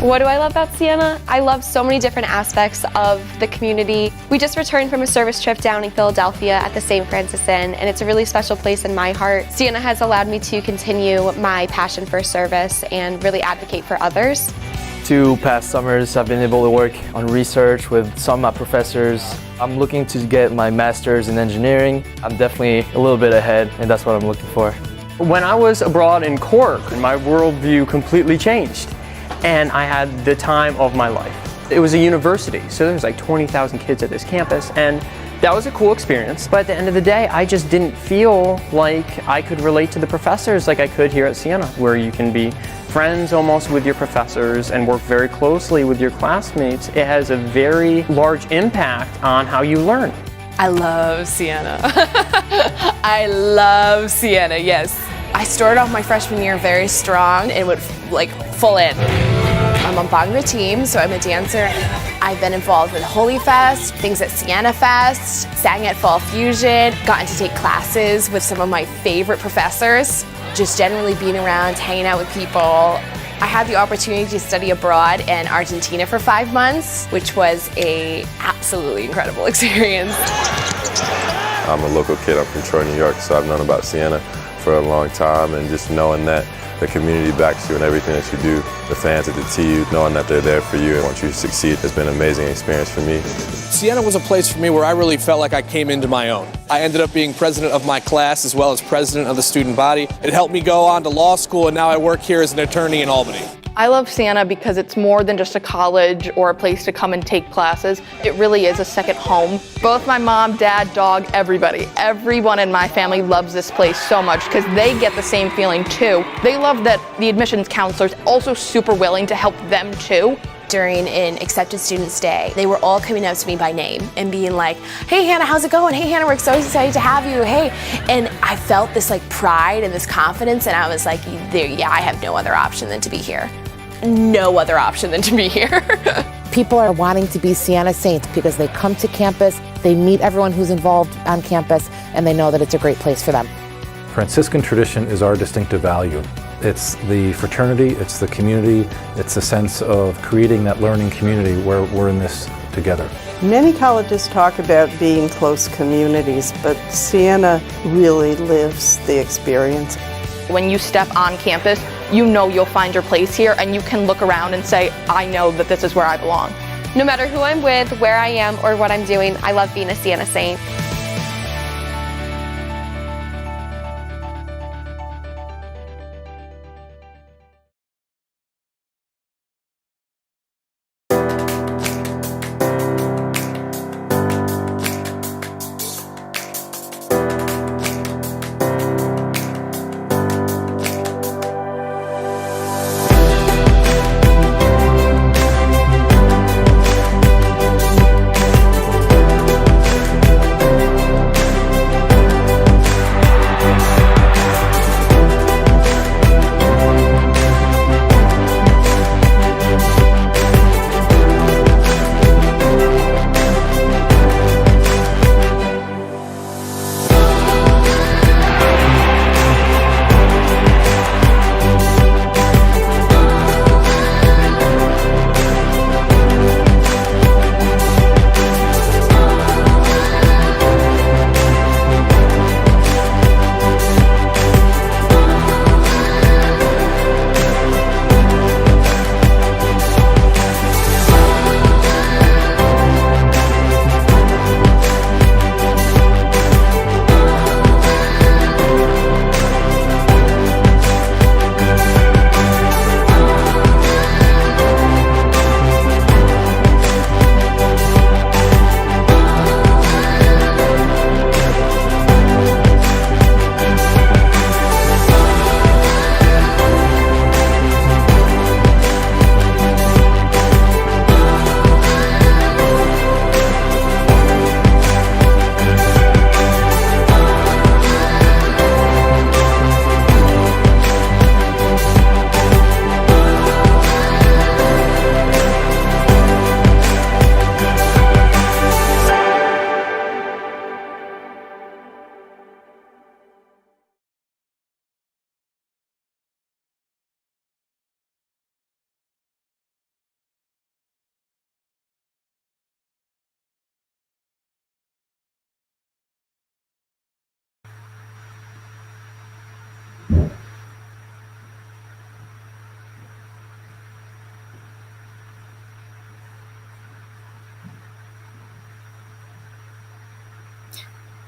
What do I love about Siena? I love so many different aspects of the community. We just returned from a service trip down in Philadelphia at the St. Francis Inn, and it's a really special place in my heart. Siena has allowed me to continue my passion for service and really advocate for others. 2 past summers, I've been able to work on research with some of my professors. I'm looking to get my master's in engineering. I'm definitely a little bit ahead, and that's what I'm looking for. When I was abroad in Cork, my worldview completely changed, and I had the time of my life. It was a university, so there was like 20,000 kids at this campus, and that was a cool experience. But at the end of the day, I just didn't feel like I could relate to the professors like I could here at Siena, where you can be friends almost with your professors and work very closely with your classmates. It has a very large impact on how you learn. I love Siena. I love Siena, yes. I started off my freshman year very strong and went like full in. I'm on Bhangra team, so I'm a dancer. I've been involved with Holy Fest, things at Siena Fest, sang at Fall Fusion, gotten to take classes with some of my favorite professors, just generally being around, hanging out with people. I had the opportunity to study abroad in Argentina for 5 months, which was a absolutely incredible experience. I'm a local kid, I'm from Troy, New York, so I've known about Siena for a long time, and just knowing that the community backs you in everything that you do, the fans at the TU, knowing that they're there for you and want you to succeed has been an amazing experience for me. Siena was a place for me where I really felt like I came into my own. I ended up being president of my class as well as president of the student body. It helped me go on to law school, and now I work here as an attorney in Albany. I love Siena because it's more than just a college or a place to come and take classes. It really is a second home. Both my mom, dad, dog, everyone in my family loves this place so much because they get the same feeling too. They love that the admissions counselor's also super willing to help them too. During an accepted students day, they were all coming up to me by name and being like, "Hey Hannah, how's it going? Hey Hannah, we're so excited to have you, hey." And I felt this like pride and this confidence, and I was like, yeah, I have no other option than to be here. No other option than to be here. People are wanting to be Siena Saints because they come to campus, they meet everyone who's involved on campus, and they know that it's a great place for them. Franciscan tradition is our distinctive value. It's the fraternity, it's the community, it's a sense of creating that learning community where we're in this together. Many colleges talk about being close communities, but Siena really lives the experience. When you step on campus, you know you'll find your place here and you can look around and say, I know that this is where I belong. No matter who I'm with, where I am, or what I'm doing, I love being a Siena Saint.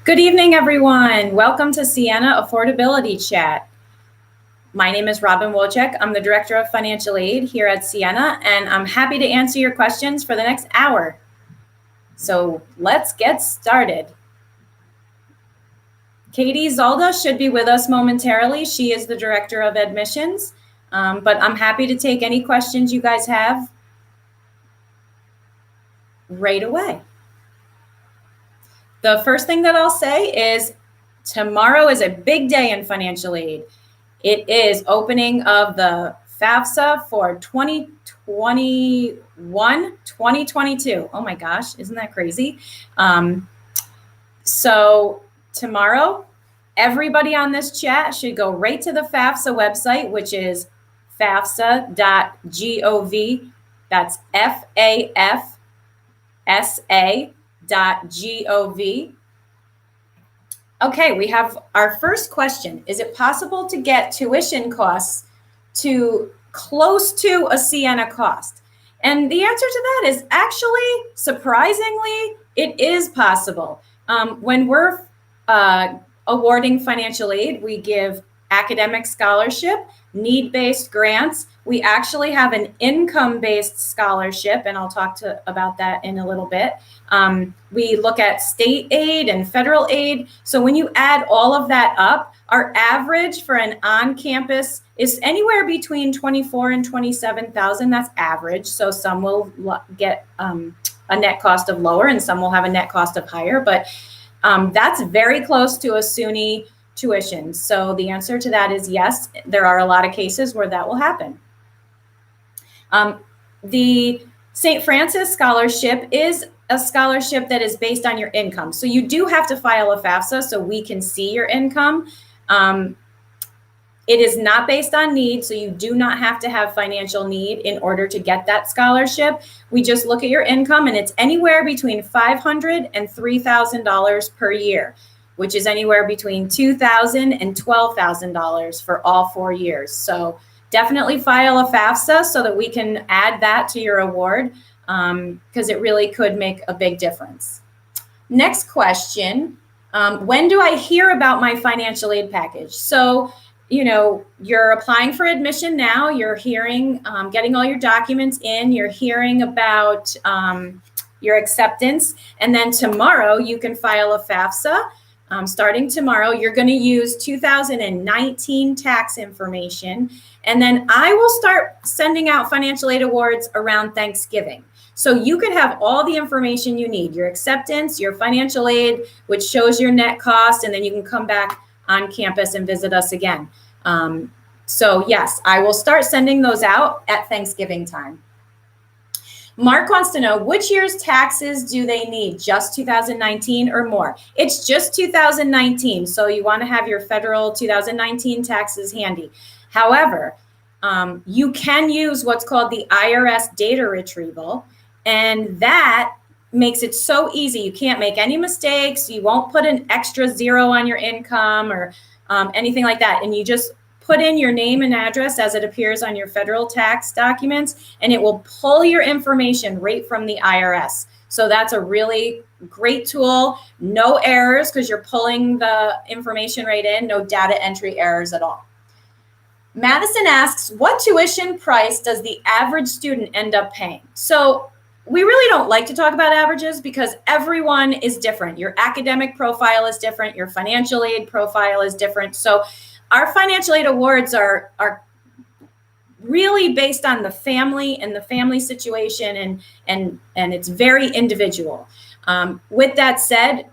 Good evening, everyone. Welcome to Siena Affordability Chat. My name is Robin Wojcik. I'm the Director of Financial Aid here at Siena, and I'm happy to answer your questions for the next hour. So let's get started. Katie Zalda should be with us momentarily. She is the Director of Admissions, but I'm happy to take any questions you guys have right away. The first thing that I'll say is tomorrow is a big day in financial aid. It is opening of the FAFSA for 2021-2022. Oh my gosh, isn't that crazy? So tomorrow, everybody on this chat should go right to the FAFSA website, which is fafsa.gov. That's FAFSA.gov. Okay, we have our first question. Is it possible to get tuition costs to close to a Siena cost? And the answer to that is actually, surprisingly, it is possible. When we're awarding financial aid, we give academic scholarship, need-based grants. We actually have an income-based scholarship, and I'll talk about that in a little bit. We look at state aid and federal aid. So when you add all of that up, our average for an on-campus is anywhere between 24 and 27,000. That's average. So some will get a net cost of lower, and some will have a net cost of higher. But that's very close to a SUNY tuition. So the answer to that is yes. There are a lot of cases where that will happen. The St. Francis Scholarship is a scholarship that is based on your income. So you do have to file a FAFSA so we can see your income. It is not based on need, so you do not have to have financial need in order to get that scholarship. We just look at your income, and it's anywhere between $500 and $3,000 per year, which is anywhere between $2,000 and $12,000 for all 4 years. So definitely file a FAFSA so that we can add that to your award, because it really could make a big difference. Next question, when do I hear about my financial aid package? So, you know, you're applying for admission now, you're hearing, getting all your documents in, you're hearing about your acceptance, and then tomorrow you can file a FAFSA. Starting tomorrow, you're going to use 2019 tax information, and then I will start sending out financial aid awards around Thanksgiving. So you could have all the information you need, your acceptance, your financial aid, which shows your net cost, and then you can come back on campus and visit us again. So yes, I will start sending those out at Thanksgiving time. Mark wants to know, which year's taxes do they need? Just 2019 or more? It's just 2019, so you want to have your federal 2019 taxes handy. However, you can use what's called the IRS data retrieval, and that makes it so easy. You can't make any mistakes. You won't put an extra zero on your income or anything like that. And you just put in your name and address as it appears on your federal tax documents, and it will pull your information right from the IRS. So that's a really great tool. No errors because you're pulling the information right in, no data entry errors at all. Madison asks, what tuition price does the average student end up paying? So we really don't like to talk about averages because everyone is different. Your academic profile is different. Your financial aid profile is different. So our financial aid awards are really based on the family and the family situation, and it's very individual. With that said,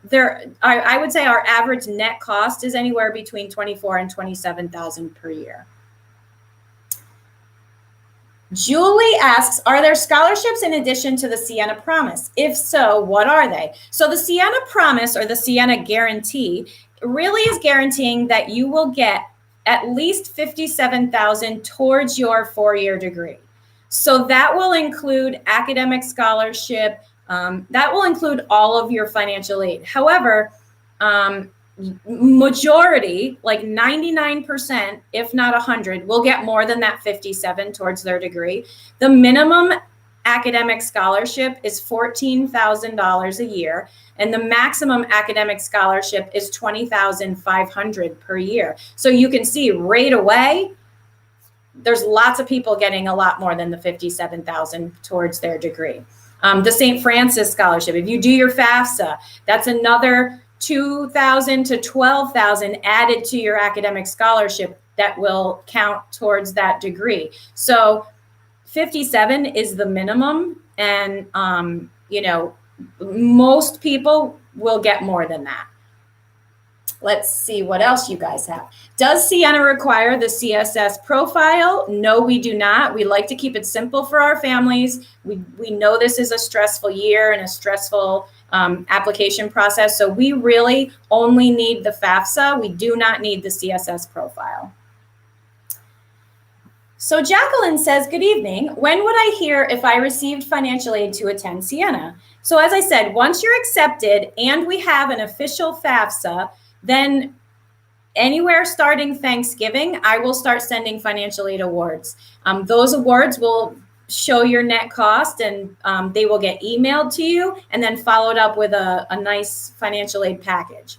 I would say our average net cost is anywhere between $24,000 and $27,000 per year. Julie asks, are there scholarships in addition to the Siena Promise? If so, what are they? So the Siena Promise, or the Siena Guarantee, really is guaranteeing that you will get at least $57,000 towards your 4-year degree. So that will include academic scholarship. That will include all of your financial aid. However, majority, like 99%, if not 100, will get more than that 57 towards their degree. The minimum academic scholarship is $14,000 a year, and the maximum academic scholarship is $20,500 per year. So you can see right away, there's lots of people getting a lot more than the $57,000 towards their degree. The St. Francis Scholarship, if you do your FAFSA, that's another $2,000 to $12,000 added to your academic scholarship that will count towards that degree. So 57 is the minimum, and most people will get more than that. Let's see what else you guys have. Does Siena require the CSS profile? No, we do not. We like to keep it simple for our families. We know this is a stressful year and a stressful application process, so we really only need the FAFSA. We do not need the CSS profile. So Jacqueline says, good evening. When would I hear if I received financial aid to attend Siena? So as I said, once you're accepted and we have an official FAFSA, then anywhere starting Thanksgiving, I will start sending financial aid awards. Those awards will show your net cost, and they will get emailed to you and then followed up with a nice financial aid package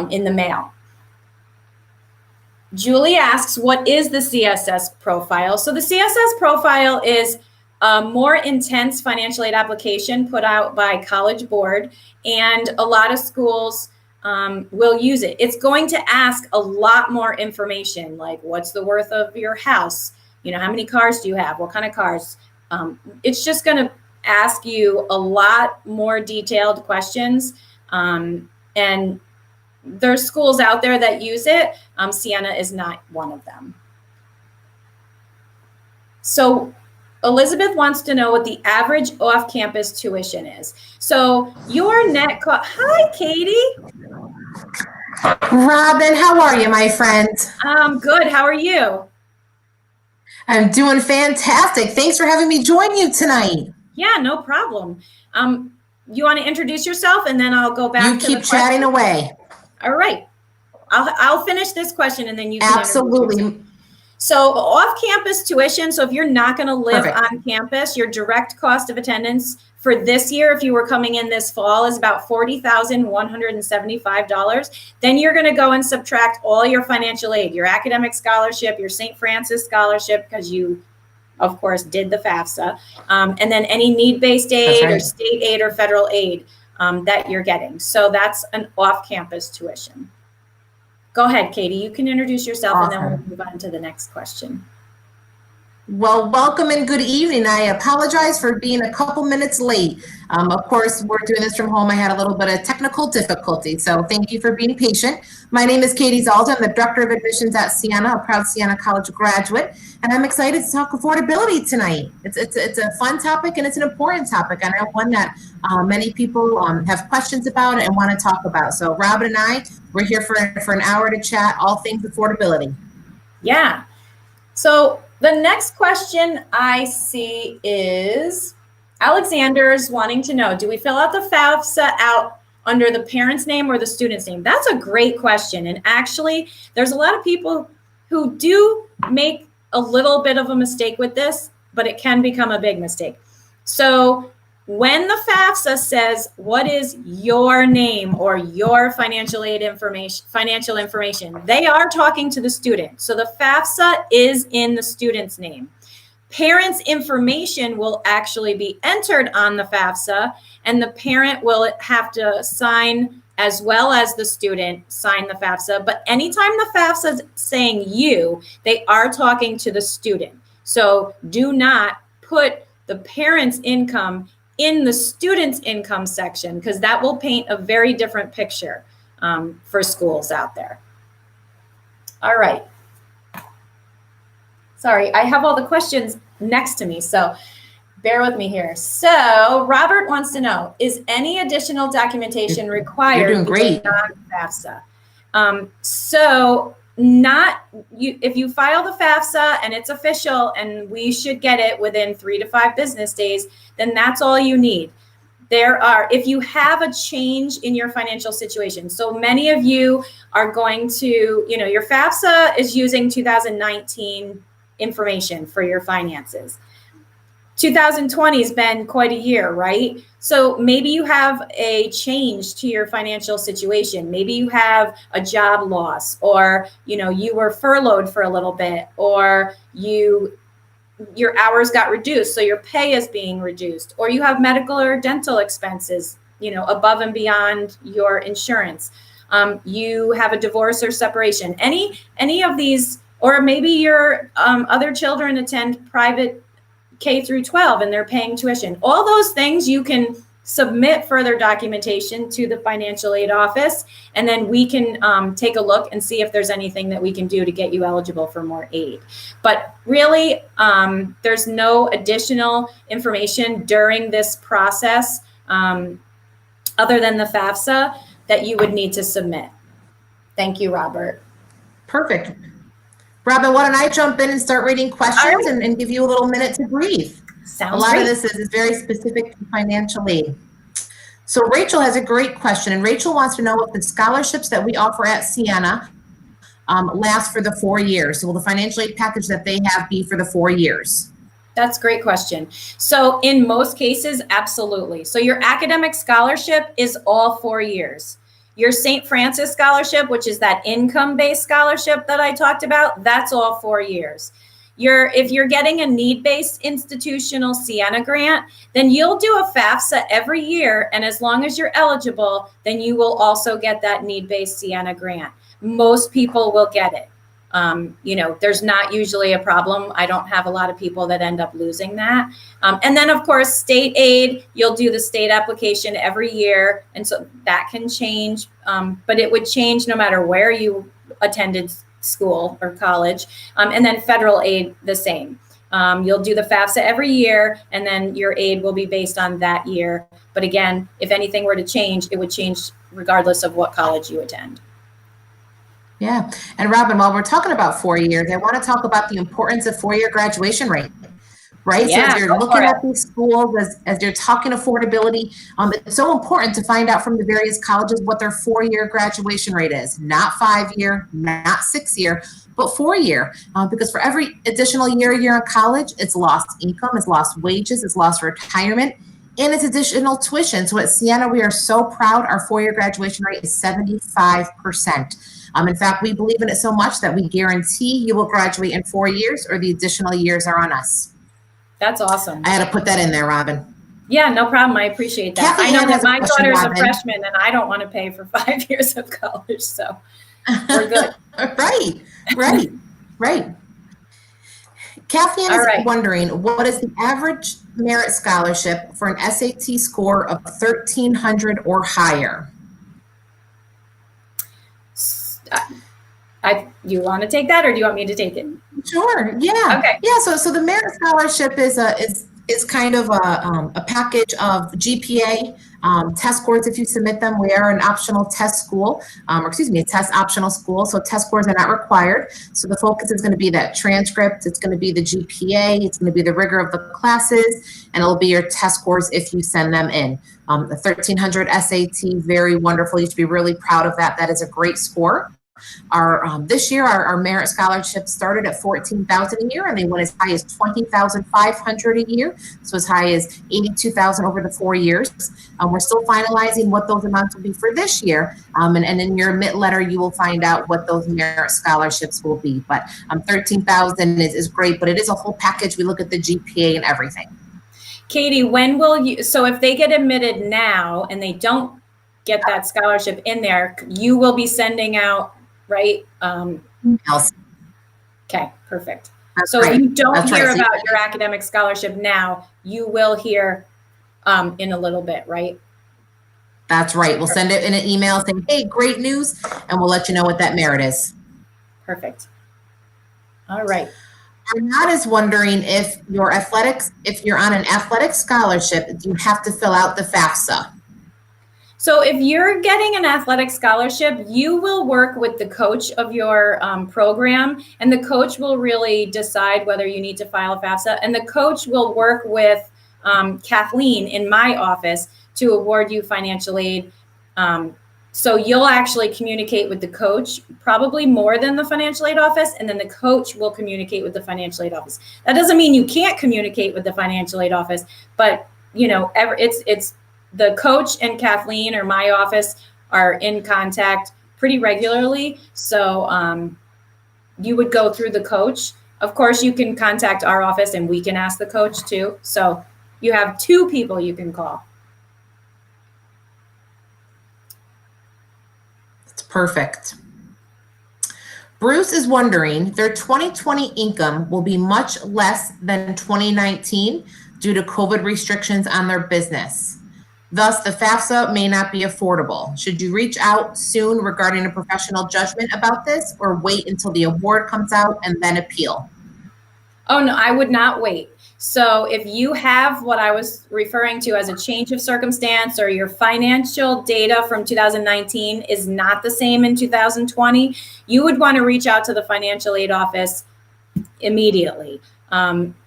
in the mail. Julie asks, what is the CSS profile? So the CSS profile is a more intense financial aid application put out by College Board, and a lot of schools will use it. It's going to ask a lot more information, like what's the worth of your house? How many cars do you have? What kind of cars? It's just going to ask you a lot more detailed questions. And there's schools out there that use it. Siena is not one of them. So Elizabeth wants to know what the average off-campus tuition is. So your net cost, hi, Katie. Robin, how are you, my friend? Good, how are you? I'm doing fantastic. Thanks for having me join you tonight. Yeah, no problem. You want to introduce yourself and then I'll go back to the question? You keep chatting away. All right. I'll finish this question and then you can absolutely. So off-campus tuition, so if you're not going to live on campus, your direct cost of attendance for this year, if you were coming in this fall, is about $40,175. Then you're going to go and subtract all your financial aid, your academic scholarship, your St. Francis scholarship, because you, of course, did the FAFSA, and then any need-based aid or state aid or federal aid that you're getting. So that's an off-campus tuition. Go ahead, Katie. You can introduce yourself and then we'll move on to the next question. Well, welcome and good evening. I apologize for being a couple minutes late. Of course, we're doing this from home. I had a little bit of technical difficulty, so thank you for being patient. My name is Katie Zalda. I'm the Director of Admissions at Siena, a proud Siena College graduate, and I'm excited to talk affordability tonight. It's a fun topic and it's an important topic, and one that many people have questions about and want to talk about. So Robin and I, we're here for an hour to chat all things affordability. Yeah. So the next question I see is Alexander's wanting to know, do we fill out the FAFSA out under the parent's name or the student's name? That's a great question. And actually, there's a lot of people who do make a little bit of a mistake with this, but it can become a big mistake. So when the FAFSA says, what is your name or your financial information, they are talking to the student. So the FAFSA is in the student's name. Parents' information will actually be entered on the FAFSA, and the parent will have to sign, as well as the student sign the FAFSA. But anytime the FAFSA is saying you, they are talking to the student. So do not put the parent's income in the student's income section, because that will paint a very different picture for schools out there. All right. Sorry, I have all the questions next to me, so bear with me here. So Robert wants to know, is any additional documentation required? You're doing great. Non-FAFSA? If you file the FAFSA and it's official and we should get it within 3 to 5 business days, then that's all you need. If you have a change in your financial situation, so many of you are going to, your FAFSA is using 2019 information for your finances. 2020 has been quite a year, right? So maybe you have a change to your financial situation. Maybe you have a job loss, or you were furloughed for a little bit, or your hours got reduced, so your pay is being reduced, or you have medical or dental expenses, above and beyond your insurance. You have a divorce or separation. Any of these, or maybe your other children attend private K through 12 and they're paying tuition. All those things you can submit further documentation to the financial aid office, and then we can take a look and see if there's anything that we can do to get you eligible for more aid. But really, there's no additional information during this process other than the FAFSA that you would need to submit. Thank you, Robert. Perfect. Robin, why don't I jump in and start reading questions and give you a little minute to breathe? Sounds a lot great. of this is very specific to financial aid. So Rachel has a great question, and Rachel wants to know if the scholarships that we offer at Siena last for the 4 years. So will the financial aid package that they have be for the 4 years? That's a great question. So in most cases, absolutely. So your academic scholarship is all 4 years. Your St. Francis scholarship, which is that income-based scholarship that I talked about, that's all 4 years. If you're getting a need-based institutional Siena grant, then you'll do a FAFSA every year, and as long as you're eligible, then you will also get that need-based Siena grant. Most people will get it. There's not usually a problem. I don't have a lot of people that end up losing that. And then, of course, state aid, you'll do the state application every year. And so that can change, but it would change no matter where you attended school or college. And then federal aid, the same. You'll do the FAFSA every year, and then your aid will be based on that year. But again, if anything were to change, it would change regardless of what college you attend. Yeah. And Robin, while we're talking about 4 years, I want to talk about the importance of 4-year graduation rate, right? Yeah, so as you're looking at these schools, as you're talking affordability, it's so important to find out from the various colleges what their 4-year graduation rate is, not 5-year, not 6-year, but 4-year, because for every additional year you're in college, it's lost income, it's lost wages, it's lost retirement, and it's additional tuition. So at Siena, we are so proud our 4-year graduation rate is 75%. In fact, we believe in it so much that we guarantee you will graduate in 4 years, or the additional years are on us. That's awesome. I had to put that in there, Robin. Yeah, no problem. I appreciate that. Kathy I know Ann that has a my question, daughter's Robin. a freshman, and I don't want to pay for 5 years of college, so we're good. Right. Kathy Ann is wondering, what is the average merit scholarship for an SAT score of 1,300 or higher? You want to take that, or do you want me to take it? Sure. Yeah. Okay. Yeah. So the merit scholarship is kind of a package of GPA, test scores if you submit them. We are an optional test school, a test optional school. So test scores are not required. So the focus is going to be that transcript. It's going to be the GPA. It's going to be the rigor of the classes, and it'll be your test scores if you send them in. The 1,300 SAT, very wonderful. You should be really proud of that. That is a great score. This year, our merit scholarships started at $14,000 a year, and they went as high as $20,500 a year, so as high as $82,000 over the 4 years. We're still finalizing what those amounts will be for this year, and in your admit letter, you will find out what those merit scholarships will be. But $13,000 is great, but it is a whole package. We look at the GPA and everything. Katie, when will you? So if they get admitted now and they don't get that scholarship in there, you will be sending out. Right? Okay, perfect. So if you don't hear about your academic scholarship now, you will hear in a little bit, right? That's right. We'll send it in an email saying, hey, great news, and we'll let you know what that merit is. Perfect. All right. Arnott is wondering if you're on an athletic scholarship, do you have to fill out the FAFSA? So if you're getting an athletic scholarship, you will work with the coach of your program, and the coach will really decide whether you need to file a FAFSA, and the coach will work with Kathleen in my office to award you financial aid So you'll actually communicate with the coach, probably more than the financial aid office, and then the coach will communicate with the financial aid office. That doesn't mean you can't communicate with the financial aid office, but it's the coach and Kathleen or my office are in contact pretty regularly. So you would go through the coach. Of course, you can contact our office and we can ask the coach too. So you have two people you can call. That's perfect. Bruce is wondering, their 2020 income will be much less than 2019 due to COVID restrictions on their business. Thus, the FAFSA may not be affordable. Should you reach out soon regarding a professional judgment about this, or wait until the award comes out and then appeal? Oh, no, I would not wait. So if you have what I was referring to as a change of circumstance, or your financial data from 2019 is not the same in 2020, you would want to reach out to the financial aid office immediately.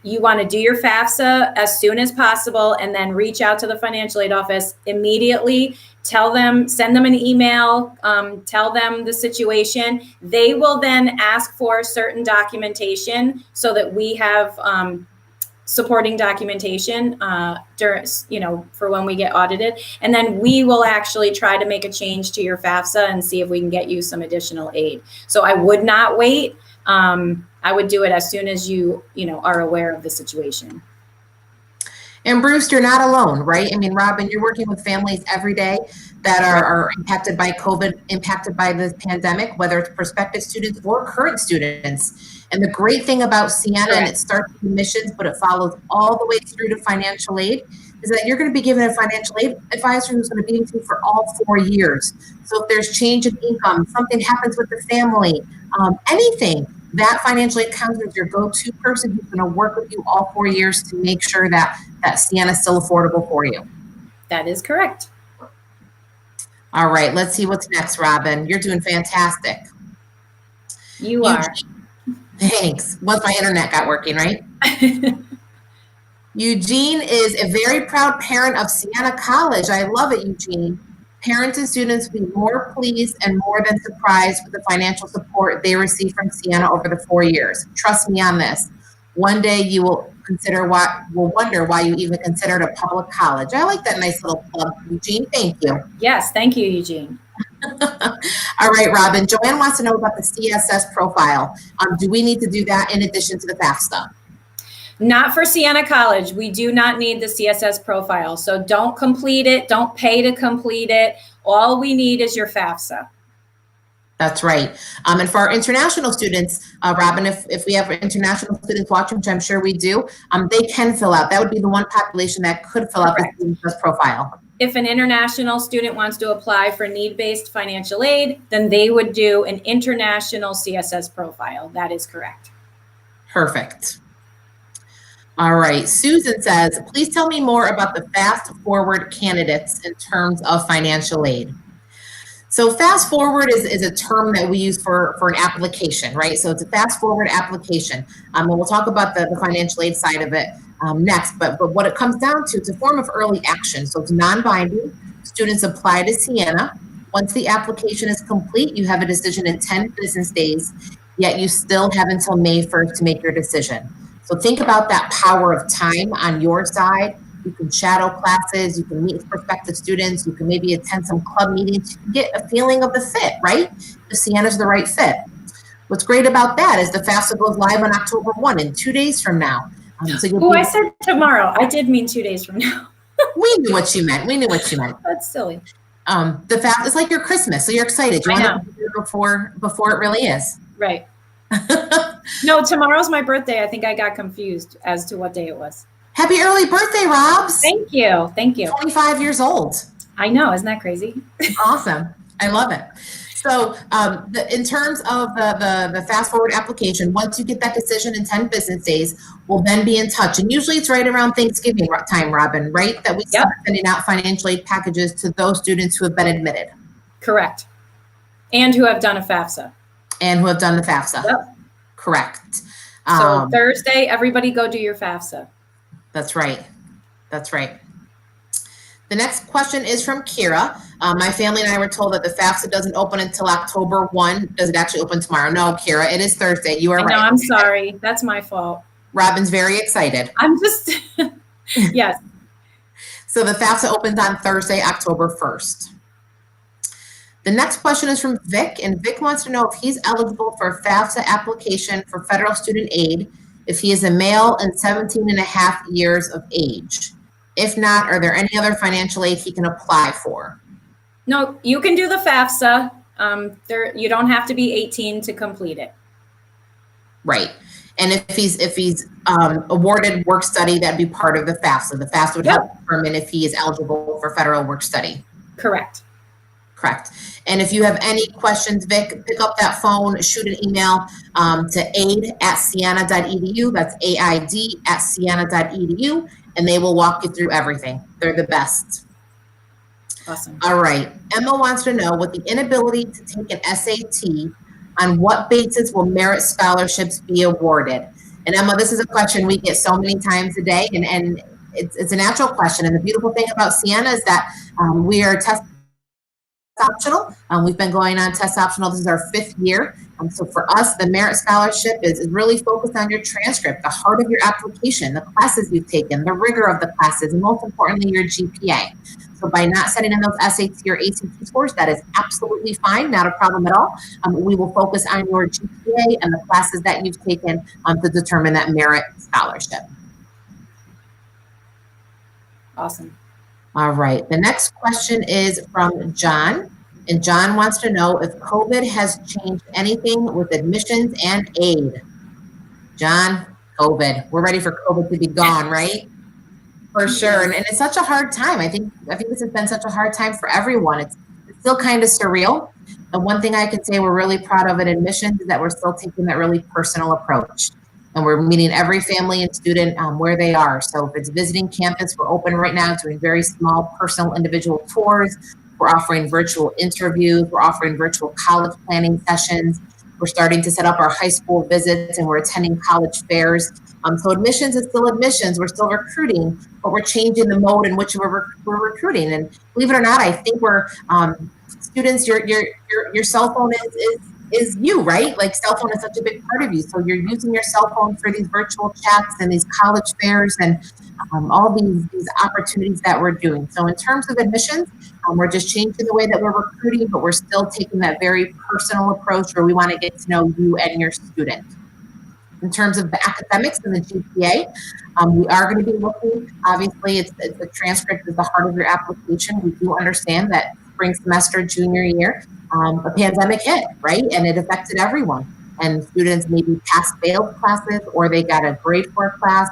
You want to do your FAFSA as soon as possible, and then reach out to the financial aid office immediately. Tell them, send them an email, tell them the situation. They will then ask for certain documentation so that we have supporting documentation for when we get audited. And then we will actually try to make a change to your FAFSA and see if we can get you some additional aid. So I would not wait. I would do it as soon as you are aware of the situation. And Bruce, you're not alone, right? I mean, Robin, you're working with families every day that are impacted by COVID, impacted by the pandemic, whether it's prospective students or current students. And the great thing about Siena, and it starts with admissions, but it follows all the way through to financial aid, is that you're going to be given a financial aid advisor who's going to be with you for all 4 years. So if there's change in income, something happens with the family, anything, that financial aid counselor is your go-to person who's going to work with you all 4 years to make sure that Siena is still affordable for you. That is correct. All right, let's see what's next, Robin. You're doing fantastic. You are. Thanks. Once my internet got working, right? Eugene is a very proud parent of Siena College. I love it, Eugene. Parents and students will be more pleased and more than surprised with the financial support they receive from Siena over the 4 years. Trust me on this. One day you will wonder why you even considered a public college. I like that nice little plug, Eugene. Thank you. Yes, thank you, Eugene. All right, Robin. Joanne wants to know about the CSS profile. Do we need to do that in addition to the FAFSA? Not for Siena College. We do not need the CSS profile. So don't complete it. Don't pay to complete it. All we need is your FAFSA. That's right. And for our international students, Robin, if we have international students watching, which I'm sure we do, they can fill out. That would be the one population that could fill out the CSS profile. If an international student wants to apply for need-based financial aid, then they would do an international CSS profile. That is correct. Perfect. All right. Susan says, please tell me more about the fast forward candidates in terms of financial aid. So fast forward is a term that we use for an application, right? So it's a fast forward application. And we'll talk about the financial aid side of it next, but what it comes down to, it's a form of early action. So it's non-binding. Students apply to Siena. Once the application is complete, you have a decision in 10 business days, yet you still have until May 1st to make your decision. So think about that power of time on your side. You can shadow classes, you can meet with prospective students, you can maybe attend some club meetings, you can get a feeling of the fit, right? If Siena's the right fit. What's great about that is the FAFSA goes live on October 1 in 2 days from now. I said tomorrow. I did mean 2 days from now. We knew what you meant. That's silly. The FAFSA is like your Christmas, so you're excited. You want to be here before it really is. Right. No, tomorrow's my birthday. I think I got confused as to what day it was. Happy early birthday, Robs. Thank you. Thank you. 25 years old. I know. Isn't that crazy? Awesome. I love it. So in terms of the fast forward application, once you get that decision in 10 business days, we'll then be in touch. And usually it's right around Thanksgiving time, Robin, right? That we start sending out financial aid packages to those students who have been admitted. Correct. And who have done a FAFSA. Yep. Correct. So Thursday, everybody go do your FAFSA. That's right. The next question is from Kira. My family and I were told that the FAFSA doesn't open until October 1. Does it actually open tomorrow? No, Kira, it is Thursday. You are right. No, I'm sorry. That's my fault. Robin's very excited. I'm just, yes. So the FAFSA opens on Thursday, October 1st. The next question is from Vic, and Vic wants to know if he's eligible for a FAFSA application for federal student aid if he is a male and 17 and a half years of age. If not, are there any other financial aid he can apply for? No, you can do the FAFSA. You don't have to be 18 to complete it. Right. And if he's awarded work study, that'd be part of the FAFSA. The FAFSA would help determine if he is eligible for federal work study. Correct. Correct. And if you have any questions, Vic, pick up that phone, shoot an email to aid@siena.edu. That's AID@siena.edu, and they will walk you through everything. They're the best. Awesome. All right. Emma wants to know, with the inability to take an SAT, on what basis will merit scholarships be awarded? And Emma, this is a question we get so many times a day, and it's a natural question. And the beautiful thing about Siena is that we are test optional. We've been going on test optional. This is our 5th year. So for us, the merit scholarship is really focused on your transcript, the heart of your application, the classes you've taken, the rigor of the classes, and most importantly, your GPA. So by not setting in those SAT or ACT scores, that is absolutely fine, not a problem at all. We will focus on your GPA and the classes that you've taken to determine that merit scholarship. Awesome. All right, the next question is from John, and John wants to know if COVID has changed anything with admissions and aid. John, COVID, we're ready for COVID to be gone, right? For sure, and it's such a hard time. I think this has been such a hard time for everyone. It's still kind of surreal. And one thing I can say we're really proud of at admissions is that we're still taking that really personal approach. And we're meeting every family and student where they are. So if it's visiting campus, we're open right now doing very small personal individual tours. We're offering virtual interviews. We're offering virtual college planning sessions. We're starting to set up our high school visits, and we're attending college fairs. So admissions is still admissions. We're still recruiting, but we're changing the mode in which we're recruiting. And believe it or not, I think we're students. Your cell phone is you, right? Like cell phone is such a big part of you. So you're using your cell phone for these virtual chats and these college fairs and all these opportunities that we're doing. So in terms of admissions, we're just changing the way that we're recruiting, but we're still taking that very personal approach where we want to get to know you and your student. In terms of the academics and the GPA, we are going to be looking, obviously, the transcript is the heart of your application. We do understand that spring semester, junior year, a pandemic hit, right? And it affected everyone. And students maybe passed failed classes, or they got a grade 4 class.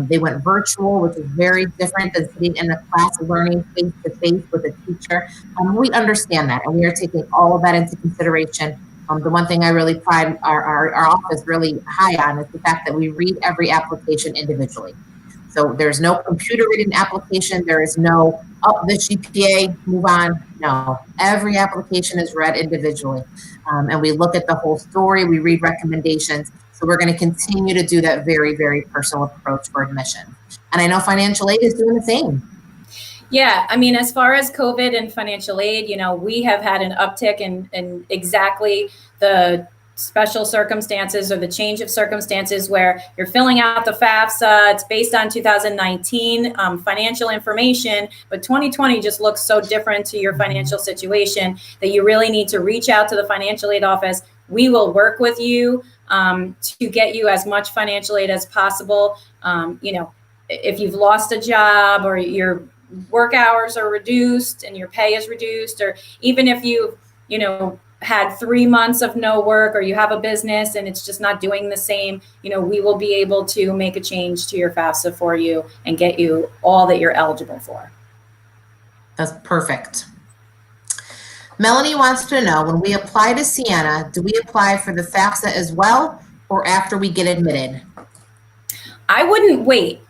They went virtual, which is very different than sitting in a class learning face to face with a teacher. We understand that, and we are taking all of that into consideration. The one thing I really pride our office really high on is the fact that we read every application individually. So there's no computer reading application. There is no, this GPA, move on. No, every application is read individually. And we look at the whole story. We read recommendations. So we're going to continue to do that very, very personal approach for admission. And I know financial aid is doing the same. Yeah, I mean, as far as COVID and financial aid, we have had an uptick in exactly the special circumstances or the change of circumstances where you're filling out the FAFSA. It's based on 2019 financial information, but 2020 just looks so different to your financial situation that you really need to reach out to the financial aid office. We will work with you to get you as much financial aid as possible. If you've lost a job or your work hours are reduced and your pay is reduced, or even if you had 3 months of no work, or you have a business and it's just not doing the same, we will be able to make a change to your FAFSA for you and get you all that you're eligible for. That's perfect. Melanie wants to know, when we apply to Siena, do we apply for the FAFSA as well, or after we get admitted? I wouldn't wait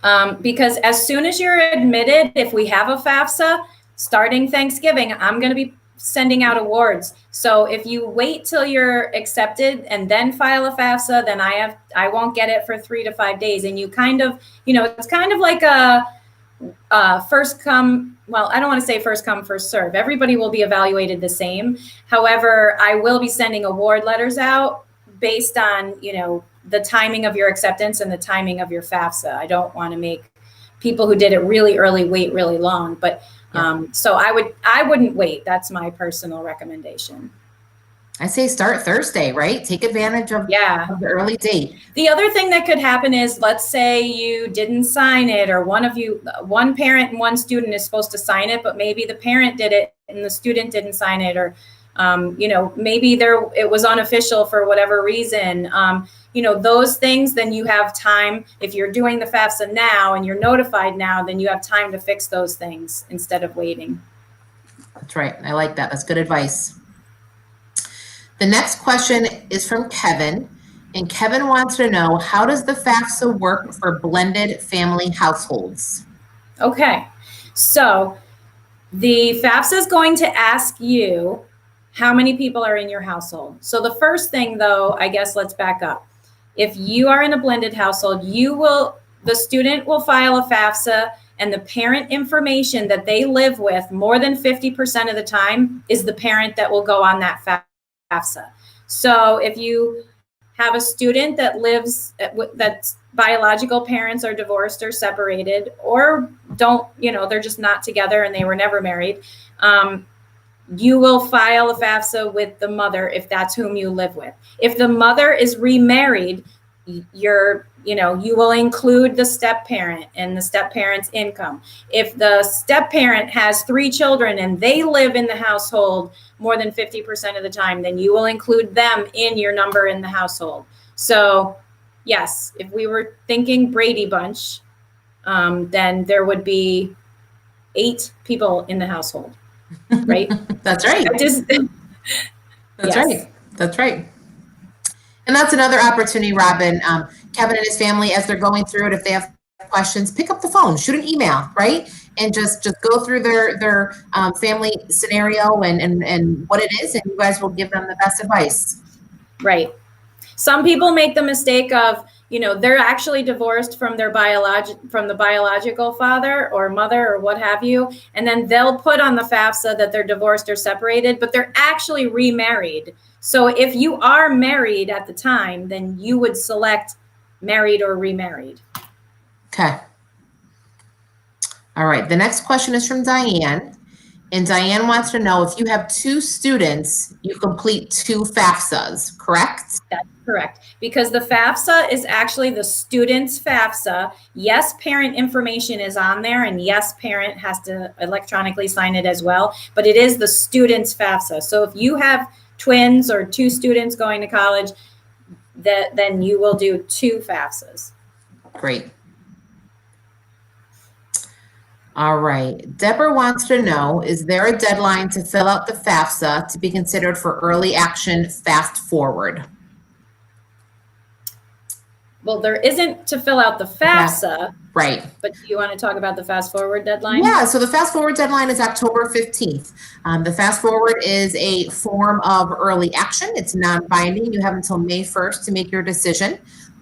because as soon as you're admitted, if we have a FAFSA, starting Thanksgiving, I'm going to be sending out awards. So if you wait till you're accepted and then file a FAFSA, then I won't get it for 3 to 5 days. And you kind of, it's kind of like first come, well, I don't want to say first come, first serve. Everybody will be evaluated the same. However, I will be sending award letters out based on, the timing of your acceptance and the timing of your FAFSA. I don't want to make people who did it really early wait really long, but so I wouldn't wait. That's my personal recommendation. I say start Thursday, right? Take advantage of the early date. The other thing that could happen is, let's say you didn't sign it, or one parent and one student is supposed to sign it, but maybe the parent did it and the student didn't sign it, or maybe it was unofficial for whatever reason. Those things, then you have time. If you're doing the FAFSA now and you're notified now, then you have time to fix those things instead of waiting. That's right. I like that. That's good advice. The next question is from Kevin, and Kevin wants to know, how does the FAFSA work for blended family households? Okay, so the FAFSA is going to ask you how many people are in your household. So the first thing, though, I guess let's back up. If you are in a blended household, the student will file a FAFSA, and the parent information that they live with more than 50% of the time is the parent that will go on that FAFSA. So if you have a student that lives, that's biological parents are divorced or separated, or they're just not together and they were never married, you will file a FAFSA with the mother if that's whom you live with. If the mother is remarried, you will include the step parent and the step parent's income. If the step parent has 3 children and they live in the household more than 50% of the time, then you will include them in your number in the household. So yes, if we were thinking Brady Bunch, then there would be 8 people in the household, right? That's right. That's right. That's right. And that's another opportunity, Robin. Kevin and his family, as they're going through it, if they have questions, pick up the phone, shoot an email, right? And just go through their family scenario and what it is, and you guys will give them the best advice. Right. Some people make the mistake of, they're actually divorced from the biological father or mother or what have you, and then they'll put on the FAFSA that they're divorced or separated, but they're actually remarried. So if you are married at the time, then you would select married or remarried. Okay. All right. The next question is from Diane. And Diane wants to know, if you have 2 students, you complete 2 FAFSAs, correct? That's correct. Because the FAFSA is actually the student's FAFSA. Yes, parent information is on there, and yes, parent has to electronically sign it as well, but it is the student's FAFSA. So if you have twins or 2 students going to college, then you will do 2 FAFSAs. Great. All right. Deborah wants to know, is there a deadline to fill out the FAFSA to be considered for early action fast forward? Well, there isn't to fill out the FAFSA. Right. But do you want to talk about the fast forward deadline? Yeah, so the fast forward deadline is October 15th. The fast forward is a form of early action. It's non-binding. You have until May 1st to make your decision.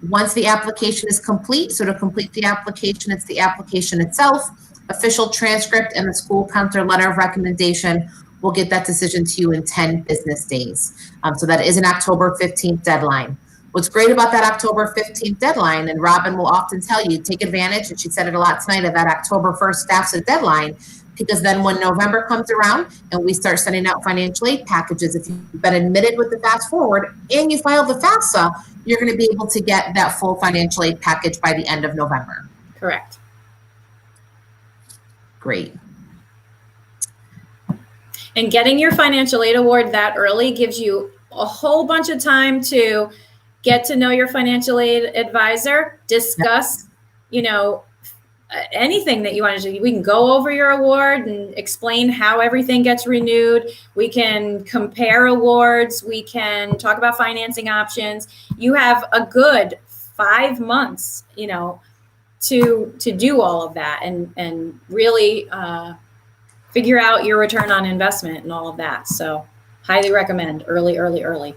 Once the application is complete, so to complete the application, it's the application itself, official transcript, and the school counselor letter of recommendation will get that decision to you in 10 business days. So that is an October 15th deadline. What's great about that October 15th deadline, and Robin will often tell you, take advantage, and she said it a lot tonight, of that October 1st FAFSA deadline, because then when November comes around and we start sending out financial aid packages, if you've been admitted with the fast forward and you filed the FAFSA, you're going to be able to get that full financial aid package by the end of November. Correct. Great. And getting your financial aid award that early gives you a whole bunch of time to get to know your financial aid advisor, discuss, anything that you want to do. We can go over your award and explain how everything gets renewed. We can compare awards. We can talk about financing options. You have a good 5 months, to do all of that and really figure out your return on investment and all of that. So highly recommend early.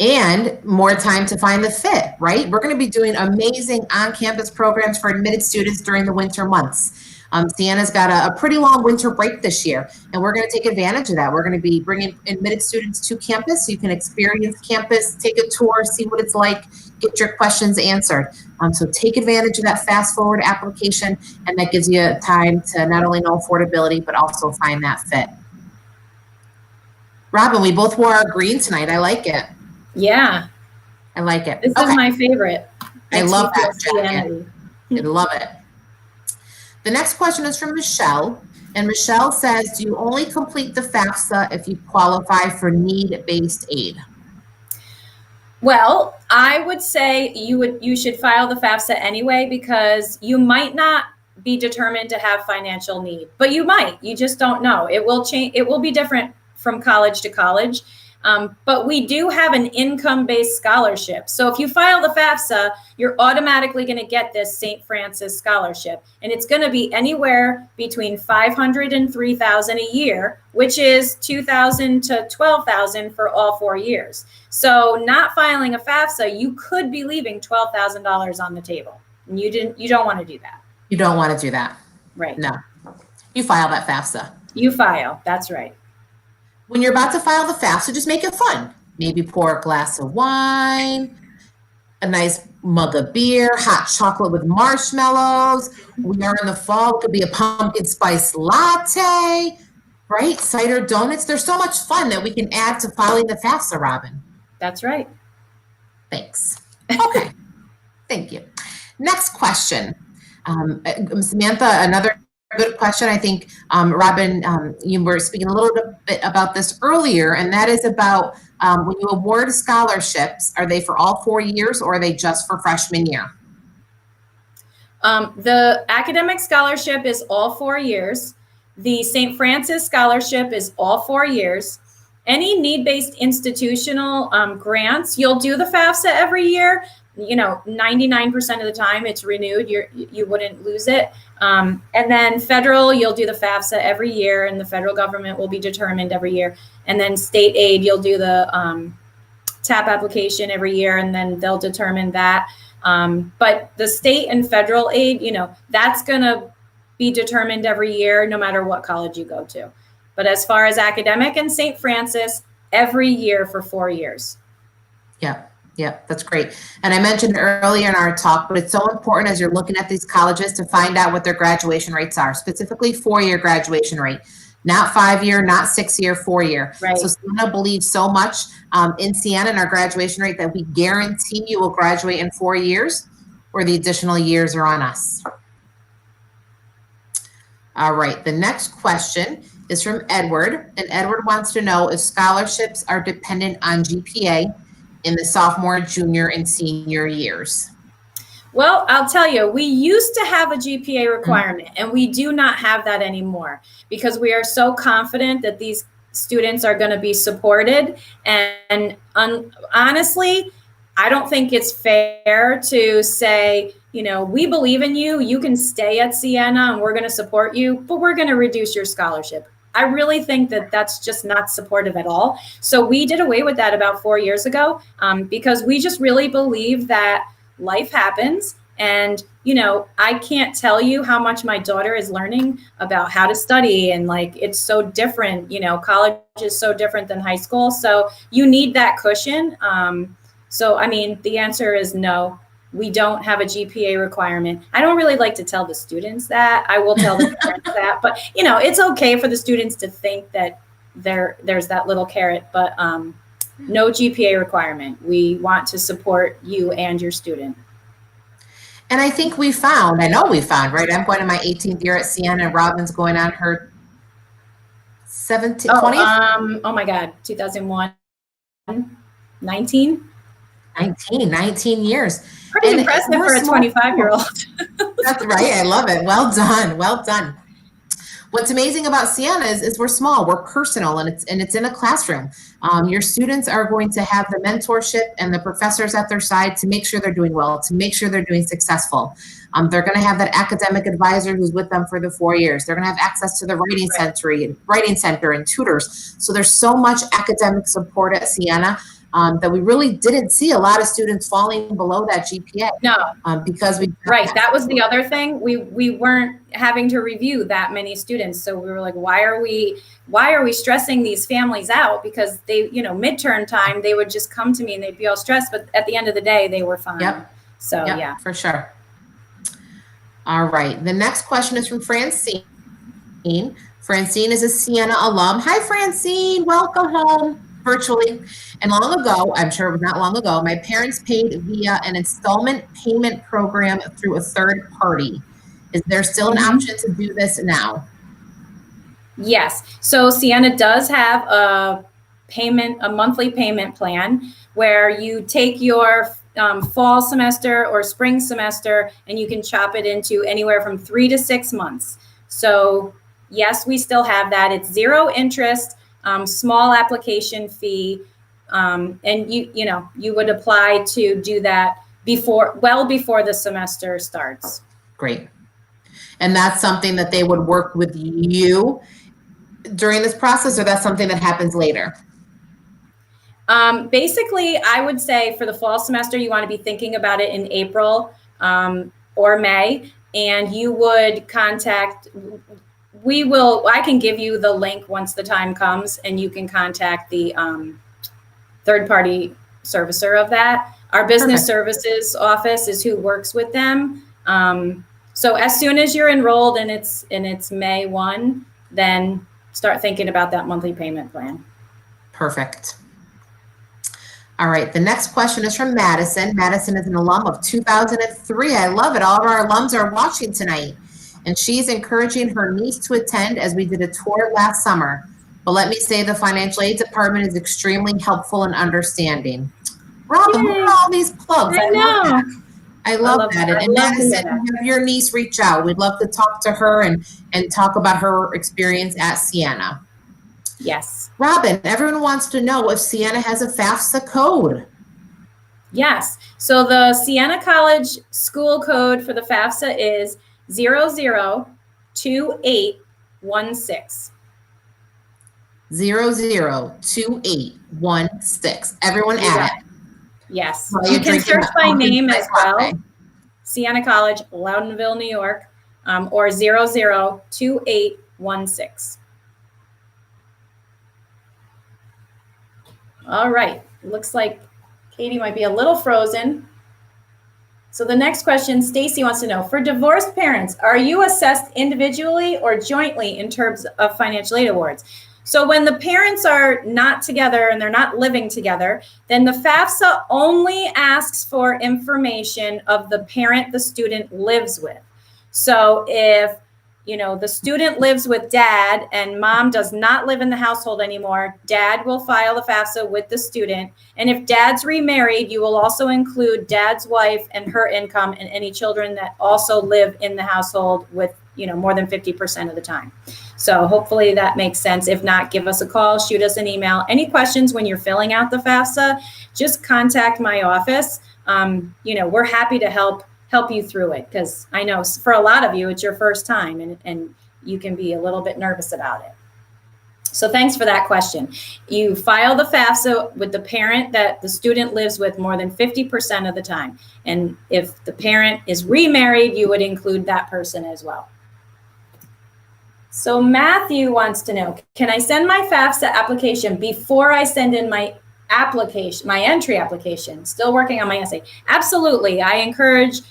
And more time to find the fit, right? We're going to be doing amazing on-campus programs for admitted students during the winter months. Siena's got a pretty long winter break this year, and we're going to take advantage of that. We're going to be bringing admitted students to campus so you can experience campus, take a tour, see what it's like, get your questions answered. So take advantage of that fast forward application, and that gives you time to not only know affordability, but also find that fit. Robin, we both wore our green tonight. I like it. Yeah. I like it. This is my favorite. I love that jacket. I love it. The next question is from Michelle. And Michelle says, do you only complete the FAFSA if you qualify for need-based aid? Well, I would say you should file the FAFSA anyway, because you might not be determined to have financial need, but you might. You just don't know. It will change. It will be different from college to college. But we do have an income-based scholarship. So if you file the FAFSA, you're automatically going to get this St. Francis scholarship. And it's going to be anywhere between $500 and $3,000 a year, which is $2,000 to $12,000 for all 4 years. So not filing a FAFSA, you could be leaving $12,000 on the table. And you don't want to do that. You don't want to do that. Right. No. You file that FAFSA. You file. That's right. When you're about to file the FAFSA, just make it fun. Maybe pour a glass of wine, a nice mug of beer, hot chocolate with marshmallows. We are in the fall. It could be a pumpkin spice latte, right? Cider donuts. There's so much fun that we can add to filing the FAFSA, Robin. That's right. Thanks. Okay. Thank you. Next question. Samantha, another good question. I think, Robin, you were speaking a little bit about this earlier, and that is about when you award scholarships, are they for all 4 years or are they just for freshman year? The academic scholarship is all 4 years. The St. Francis scholarship is all 4 years. Any need-based institutional grants, you'll do the FAFSA every year. 99% of the time it's renewed. You wouldn't lose it. And then federal, you'll do the FAFSA every year, and the federal government will be determined every year. And then state aid, you'll do the TAP application every year, and then they'll determine that. But the state and federal aid, that's going to be determined every year, no matter what college you go to. But as far as academic and St. Francis, every year for 4 years. Yeah, that's great. And I mentioned earlier in our talk, but it's so important as you're looking at these colleges to find out what their graduation rates are, specifically 4-year graduation rate, not 5-year, not 6-year, 4-year. Right. So Siena believes so much in Siena and our graduation rate that we guarantee you will graduate in 4 years, or the additional years are on us. All right, the next question is from Edward, and Edward wants to know if scholarships are dependent on GPA in the sophomore, junior, and senior years. Well, I'll tell you, we used to have a GPA requirement, and we do not have that anymore because we are so confident that these students are going to be supported. And honestly, I don't think it's fair to say, we believe in you, you can stay at Siena and we're going to support you, but we're going to reduce your scholarship. I really think that that's just not supportive at all. So we did away with that about 4 years ago because we just really believe that life happens. And, I can't tell you how much my daughter is learning about how to study. And it's so different, college is so different than high school. So you need that cushion. The answer is no. We don't have a GPA requirement. I don't really like to tell the students that. I will tell the parents that, but it's okay for the students to think that there's that little carrot, but no GPA requirement. We want to support you and your student. And I think we found, right? I'm going to my 18th year at Siena, and Robin's going on her 20th? Oh my God, 2001, 19 years. Pretty impressive for a 25-year-old. That's right. I love it. Well done. Well done. What's amazing about Siena is we're small, we're personal, and it's in a classroom. Your students are going to have the mentorship and the professors at their side to make sure they're doing well, to make sure they're doing successful. They're going to have that academic advisor who's with them for the 4 years. They're going to have access to the writing center and tutors. So there's so much academic support at Siena. that we really didn't see a lot of students falling below that GPA. No. Because we Right. That was the other thing. We weren't having to review that many students. So we were like, why are we stressing these families out? Because they, midterm time, they would just come to me and they'd be all stressed. But at the end of the day, they were fine. Yep. So Yep, yeah. for sure. All right. The next question is from Francine. Francine is a Siena alum. Hi, Francine. Welcome home virtually. And long ago, I'm sure it was not long ago, my parents paid via an installment payment program through a third party. Is there still an option to do this now? Yes. So Siena does have a monthly payment plan where you take your fall semester or spring semester and you can chop it into anywhere from 3 to 6 months. So yes, we still have that. It's 0 interest, small application fee. And you would apply to do that well before the semester starts. Great. And that's something that they would work with you during this process, or that's something that happens later? Basically, I would say for the fall semester, you want to be thinking about it in April or May, and you would contact, I can give you the link once the time comes, and you can contact the third-party servicer of that. Our business services office is who works with them. So as soon as you're enrolled and it's May 1, then start thinking about that monthly payment plan. Perfect. All right, the next question is from Madison. Madison is an alum of 2003. I love it. All of our alums are watching tonight. And she's encouraging her niece to attend as we did a tour last summer. But let me say the financial aid department is extremely helpful and understanding. Robin, look at all these plugs. I know. I love that. And Madison, have your niece reach out. We'd love to talk to her and talk about her experience at Siena. Yes. Robin, everyone wants to know if Siena has a FAFSA code. Yes. So the Siena College school code for the FAFSA is 002816. 002816. Everyone add it. Yes. You can search by name as well. Siena College, Loudonville, New York, or 002816. All right. Looks like Katie might be a little frozen. So the next question, Stacy wants to know, for divorced parents, are you assessed individually or jointly in terms of financial aid awards? So when the parents are not together and they're not living together, then the FAFSA only asks for information of the parent the student lives with. So if the student lives with dad and mom does not live in the household anymore, dad will file the FAFSA with the student. And if dad's remarried, you will also include dad's wife and her income and any children that also live in the household with, more than 50% of the time. So hopefully that makes sense. If not, give us a call, shoot us an email. Any questions when you're filling out the FAFSA, just contact my office. We're happy to help you through it, because I know for a lot of you, it's your first time and you can be a little bit nervous about it. So thanks for that question. You file the FAFSA with the parent that the student lives with more than 50% of the time. And if the parent is remarried, you would include that person as well. So Matthew wants to know, can I send my FAFSA application before I send in my entry application? Still working on my essay. Absolutely. I encourage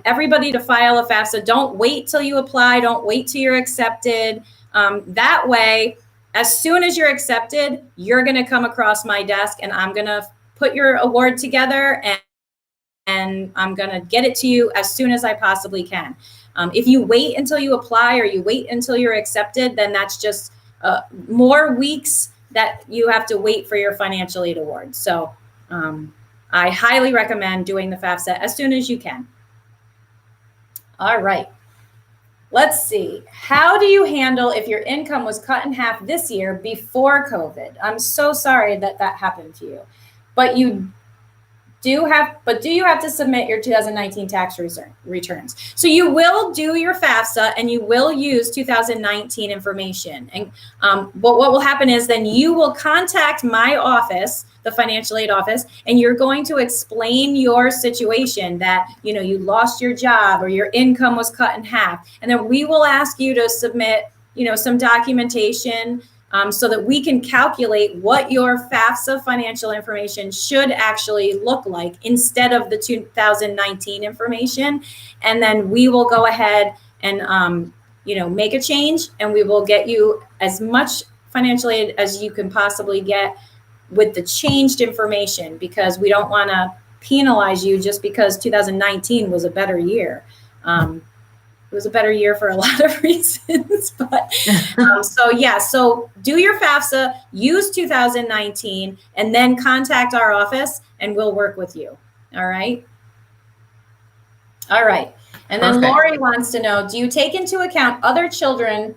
everybody to file a FAFSA. Don't wait till you apply. Don't wait till you're accepted. That way, as soon as you're accepted, you're going to come across my desk and I'm going to put your award together and I'm going to get it to you as soon as I possibly can. If you wait until you apply or you wait until you're accepted, then that's just more weeks that you have to wait for your financial aid award. So I highly recommend doing the FAFSA as soon as you can. All right. Let's see. How do you handle if your income was cut in half this year before COVID? I'm so sorry that happened to you. But you do you have to submit your 2019 tax returns? So you will do your FAFSA and you will use 2019 information. And but what will happen is then you will contact my office, the financial aid office, and you're going to explain your situation that, you know, you lost your job or your income was cut in half. And then we will ask you to submit, you know, some documentation so that we can calculate what your FAFSA financial information should actually look like instead of the 2019 information. And then we will go ahead and, you know, make a change, and we will get you as much financial aid as you can possibly get with the changed information, because we don't want to penalize you just because 2019 was a better year. It was a better year for a lot of reasons, but so do your FAFSA, use 2019, and then contact our office and we'll work with you. All right. All right. And then Lori wants to know, do you take into account other children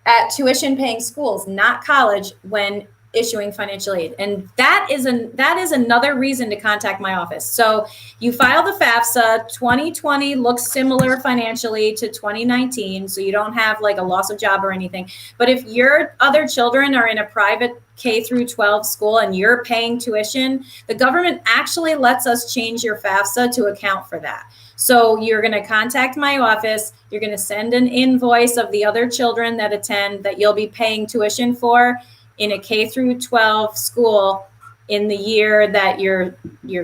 at tuition paying schools, not college, when issuing financial aid? And that is another reason to contact my office. So you file the FAFSA. 2020 looks similar financially to 2019, so you don't have like a loss of job or anything. But if your other children are in a private K through 12 school and you're paying tuition, the government actually lets us change your FAFSA to account for that. So you're going to contact my office. You're going to send an invoice of the other children that attend that you'll be paying tuition for in a K through 12 school in the year that your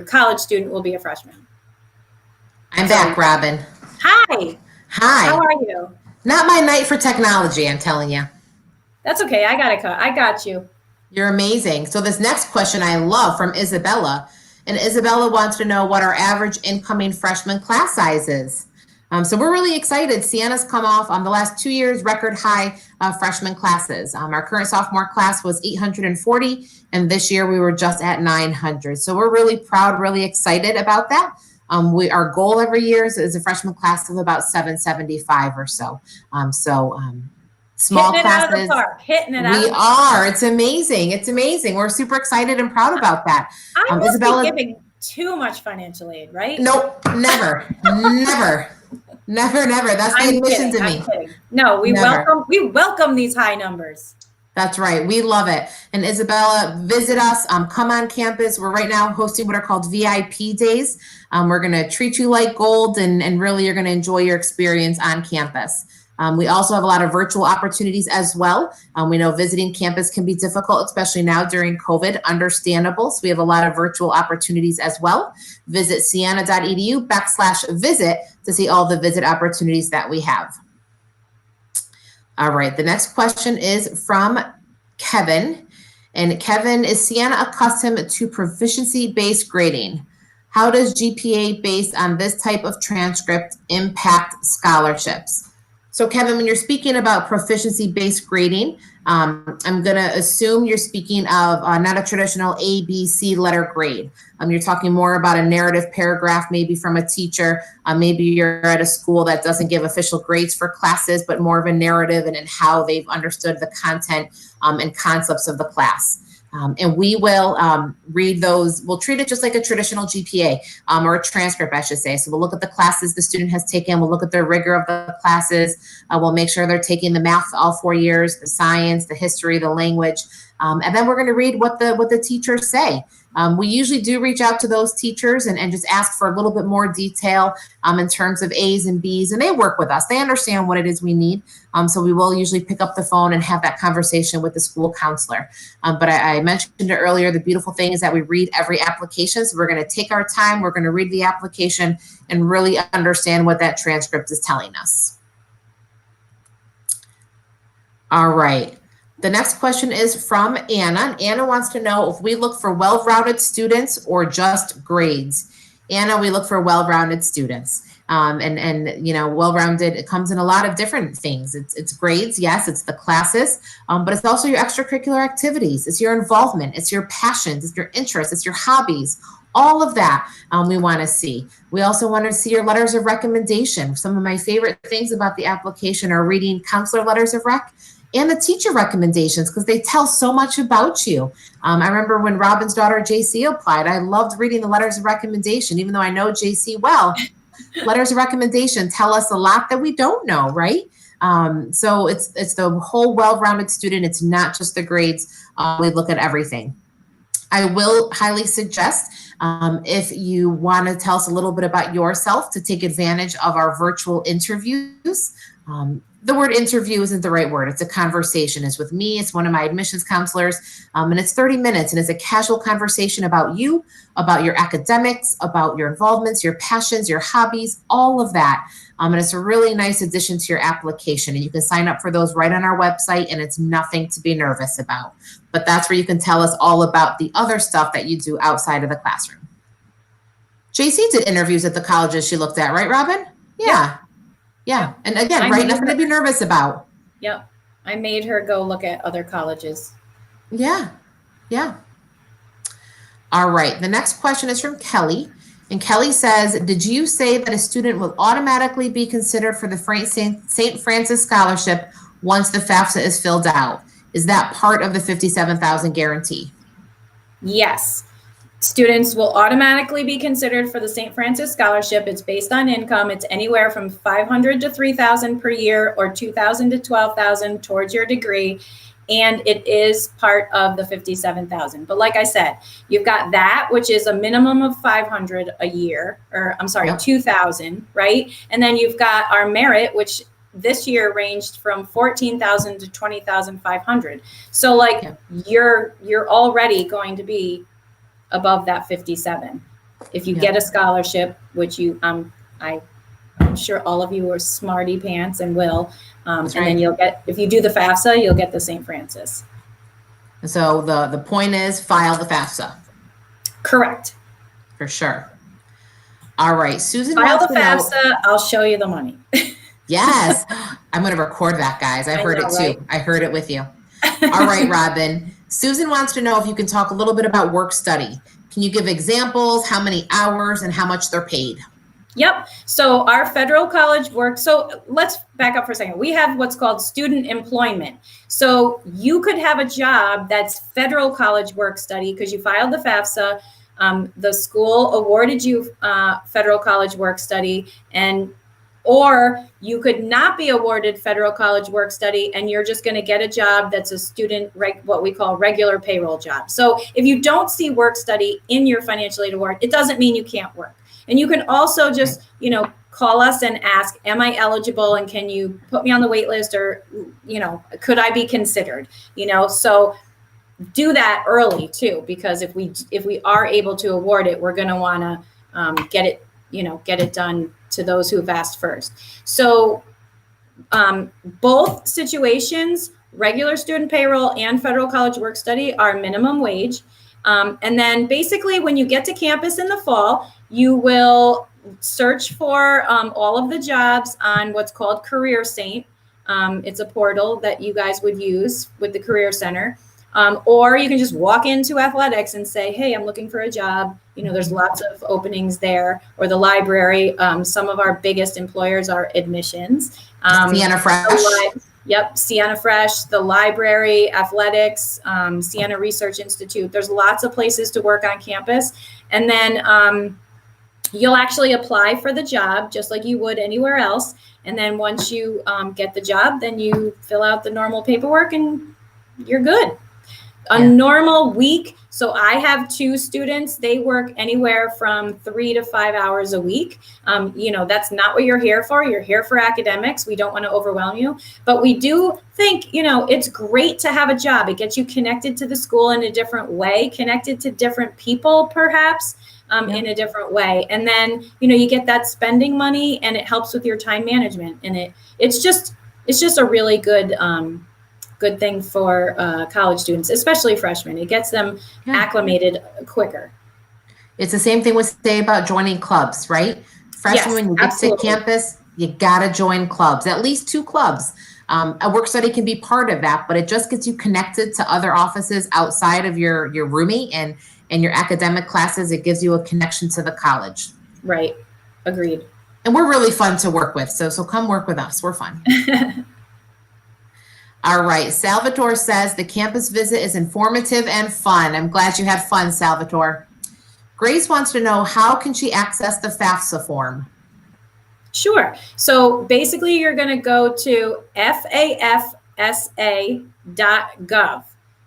college student will be a freshman. I'm back, Robin. Hi. Hi. How are you? Not my night for technology, I'm telling you. That's okay. I got you. You're amazing. So this next question I love, from Isabella. And Isabella wants to know what our average incoming freshman class size is. So we're really excited. Siena's come off on the last 2 years record high freshman classes. Our current sophomore class was 840, and this year we were just at 900. So we're really proud, really excited about that. Our goal every year is a freshman class of about 775 or so. Small Hitting it classes. out of the park. Hitting it out. We are. It's amazing. It's amazing. We're super excited and proud about that. I must Isabella, be giving too much financial aid, right? Nope, never, never. Never. That's the admission to me. No, we welcome these high numbers. That's right. We love it. And Isabella, visit us. Come on campus. We're right now hosting what are called VIP days. We're going to treat you like gold, and really you're going to enjoy your experience on campus. We also have a lot of virtual opportunities as well. We know visiting campus can be difficult, especially now during COVID, understandable. So we have a lot of virtual opportunities as well. Visit siena.edu/visit to see all the visit opportunities that we have. All right, the next question is from Kevin. And Kevin, is Siena accustomed to proficiency-based grading? How does GPA based on this type of transcript impact scholarships? So Kevin, when you're speaking about proficiency-based grading, I'm going to assume you're speaking of not a traditional A, B, C letter grade. You're talking more about a narrative paragraph, maybe from a teacher. Maybe you're at a school that doesn't give official grades for classes, but more of a narrative and how they've understood the content and concepts of the class. And we will read those. We'll treat it just like a traditional GPA or a transcript, I should say. So we'll look at the classes the student has taken. We'll look at the rigor of the classes. We'll make sure they're taking the math all 4 years, the science, the history, the language. And then we're going to read what the teachers say. We usually do reach out to those teachers and just ask for a little bit more detail in terms of A's and B's, and they work with us. They understand what it is we need. So we will usually pick up the phone and have that conversation with the school counselor. But I mentioned it earlier, the beautiful thing is that we read every application. So we're going to take our time. We're going to read the application and really understand what that transcript is telling us. All right. The next question is from Anna. Anna wants to know if we look for well-rounded students or just grades. Anna, we look for well-rounded students. And you know, well-rounded, it comes in a lot of different things. It's grades, yes, it's the classes, but it's also your extracurricular activities. It's your involvement, it's your passions, it's your interests, it's your hobbies. All of that we want to see. We also want to see your letters of recommendation. Some of my favorite things about the application are reading counselor letters of rec and the teacher recommendations, because they tell so much about you. I remember when Robin's daughter JC applied, I loved reading the letters of recommendation, even though I know JC well. Letters of recommendation tell us a lot that we don't know, right? So it's the whole well-rounded student. It's not just the grades. We look at everything. I will highly suggest, if you want to tell us a little bit about yourself, to take advantage of our virtual interviews. The word interview isn't the right word. It's a conversation. It's with me. It's one of my admissions counselors. And it's 30 minutes, and it's a casual conversation about you, about your academics, about your involvements, your passions, your hobbies, all of that. And it's a really nice addition to your application. And you can sign up for those right on our website, and it's nothing to be nervous about. But that's where you can tell us all about the other stuff that you do outside of the classroom. JC did interviews at the colleges she looked at, right, Robin? Yeah. Yeah. And again, right, nothing to be nervous about. Yep. I made her go look at other colleges. Yeah. Yeah. All right. The next question is from Kelly. And Kelly says, did you say that a student will automatically be considered for the St. Francis Scholarship once the FAFSA is filled out? Is that part of the $57,000 guarantee? Yes. Students will automatically be considered for the St. Francis Scholarship. It's based on income. It's anywhere from $500 to $3,000 per year, or $2,000 to $12,000 towards your degree. And it is part of the $57,000. But like I said, you've got that, which is a minimum of $500 a year, or I'm sorry, $2,000, right? And then you've got our merit, which this year ranged from $14,000 to $20,500. So like you're already going to be above that 57 if you get a scholarship, which you I'm sure all of you are smarty pants and will, and then you'll get, if you do the FAFSA, you'll get the St. Francis. So the point is, file the FAFSA. Correct. For sure. All right, Susan, file the FAFSA. I'll show you the money. Yes, I'm going to record that, guys. I heard it too. Right? I heard it with you. All right, Robin. Susan wants to know if you can talk a little bit about work study. Can you give examples, how many hours, and how much they're paid? Yep. So our federal college work. So let's back up for a second. We have what's called student employment. So you could have a job that's federal college work study because you filed the FAFSA. The school awarded you federal college work study, or you could not be awarded federal college work study and you're just going to get a job that's a student, what we call regular payroll job. So if you don't see work study in your financial aid award, it doesn't mean you can't work. And you can also just, call us and ask, am I eligible and can you put me on the wait list, or, could I be considered? So do that early too, because if we are able to award it, we're going to want to get it done to those who have asked first. So both situations, regular student payroll and federal college work study, are minimum wage. And then basically when you get to campus in the fall, you will search for all of the jobs on what's called Career Saint. It's a portal that you guys would use with the Career Center. Or you can just walk into athletics and say, hey, I'm looking for a job. There's lots of openings there. Or the library. Some of our biggest employers are admissions. Siena Fresh. Yep, Siena Fresh, the library, athletics, Siena Research Institute. There's lots of places to work on campus. And then you'll actually apply for the job just like you would anywhere else. And then once you get the job, then you fill out the normal paperwork and you're good. A normal week. So I have 2 students. They work anywhere from 3 to 5 hours a week. That's not what you're here for. You're here for academics. We don't want to overwhelm you, but we do think, it's great to have a job. It gets you connected to the school in a different way, connected to different people, perhaps in a different way. And then, you get that spending money and it helps with your time management. And it's just a really good thing for college students, especially freshmen. It gets them acclimated quicker. It's the same thing we say about joining clubs, right? Freshmen, when you get to campus, you gotta join clubs, at least 2 clubs. A work study can be part of that, but it just gets you connected to other offices outside of your roommate and your academic classes. It gives you a connection to the college. Right. Agreed. And we're really fun to work with. So come work with us. We're fun. All right. Salvatore says the campus visit is informative and fun. I'm glad you had fun, Salvatore. Grace wants to know, how can she access the FAFSA form? Sure. So basically, you're going to go to fafsa.gov.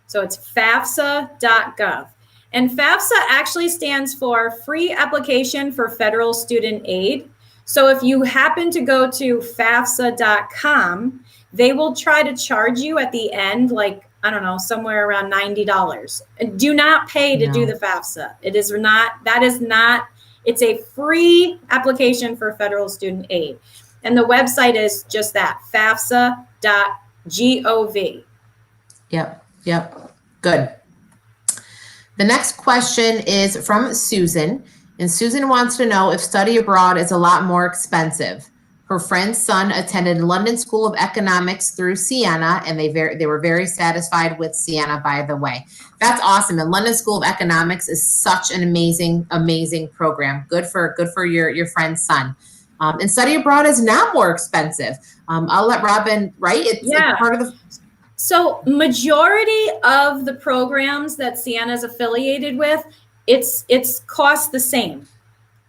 So it's fafsa.gov. And FAFSA actually stands for Free Application for Federal Student Aid. So if you happen to go to fafsa.com, they will try to charge you at the end, like, I don't know, somewhere around $90. Do not pay to do the FAFSA. It's a free application for federal student aid. And the website is just that, fafsa.gov. Yep. Good. The next question is from Susan. And Susan wants to know if study abroad is a lot more expensive. Her friend's son attended London School of Economics through Siena, and they were very satisfied with Siena, by the way. That's awesome. And London School of Economics is such an amazing program. Good for your friend's son. And study abroad is not more expensive. I'll let Robin, right? It's part of the. So majority of the programs that Siena is affiliated with, it's cost the same.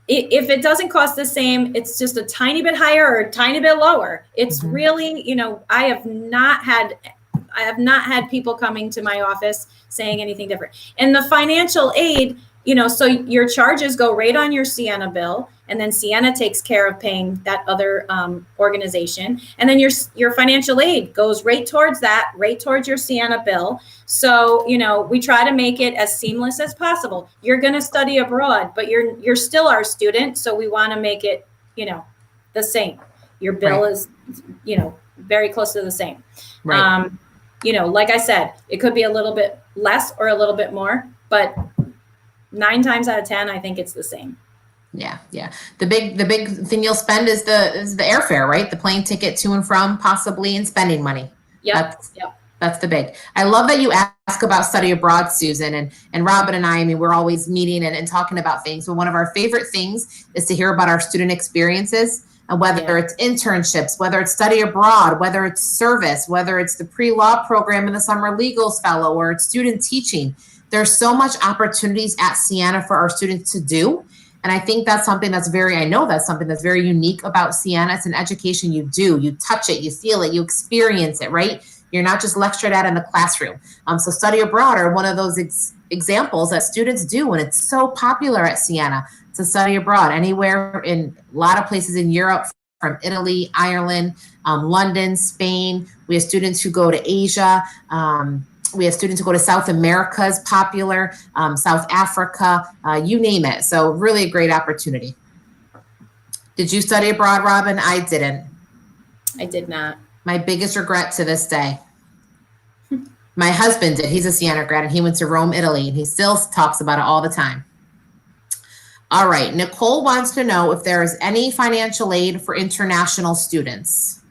If it doesn't cost the same, it's just a tiny bit higher or a tiny bit lower. It's really, I have not had people coming to my office saying anything different. And the financial aid, so your charges go right on your Siena bill, and then Siena takes care of paying that other organization. And then your financial aid goes right towards your Siena bill. So, we try to make it as seamless as possible. You're going to study abroad, but you're still our student. So we want to make it, the same. Your bill is, very close to the same. Right. Like I said, it could be a little bit less or a little bit more, but 9 times out of 10, I think it's the same. Yeah. The big thing you'll spend is the airfare, right? The plane ticket to and from, possibly, and spending money. That's the big. I love that you ask about study abroad, Susan, and Robin and I mean, we're always meeting and talking about things. But one of our favorite things is to hear about our student experiences, and whether it's internships, whether it's study abroad, whether it's service, whether it's the pre-law program and the summer legals fellow, or it's student teaching. There's so much opportunities at Siena for our students to do. And I think that's something that's very unique about Siena. It's an education you do. You touch it, you feel it, you experience it, right? You're not just lectured at in the classroom. So study abroad are one of those examples that students do, and it's so popular at Siena to study abroad. Anywhere in a lot of places in Europe, from Italy, Ireland, London, Spain. We have students who go to Asia. We have students who go to South America, is popular, South Africa, you name it. So really a great opportunity. Did you study abroad, Robin? I didn't. I did not. My biggest regret to this day. My husband did. He's a Siena grad, and he went to Rome, Italy, and he still talks about it all the time. All right. Nicole wants to know if there is any financial aid for international students.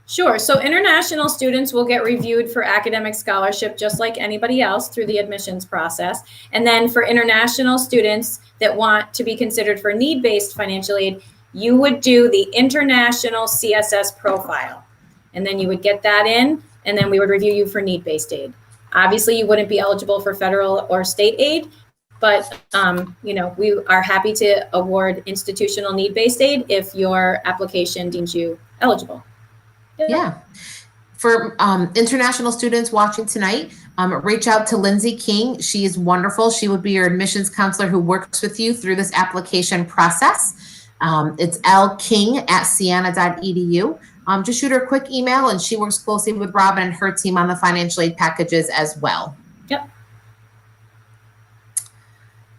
Sure. So international students will get reviewed for academic scholarship just like anybody else through the admissions process. And then for international students that want to be considered for need-based financial aid, you would do the international CSS profile. And then you would get that in, and then we would review you for need-based aid. Obviously, you wouldn't be eligible for federal or state aid, but we are happy to award institutional need-based aid if your application deems you eligible. Yeah. For international students watching tonight, reach out to Lindsay King. She is wonderful. She would be your admissions counselor who works with you through this application process. It's lking@siena.edu. Just shoot her a quick email, and she works closely with Robin and her team on the financial aid packages as well. Yep.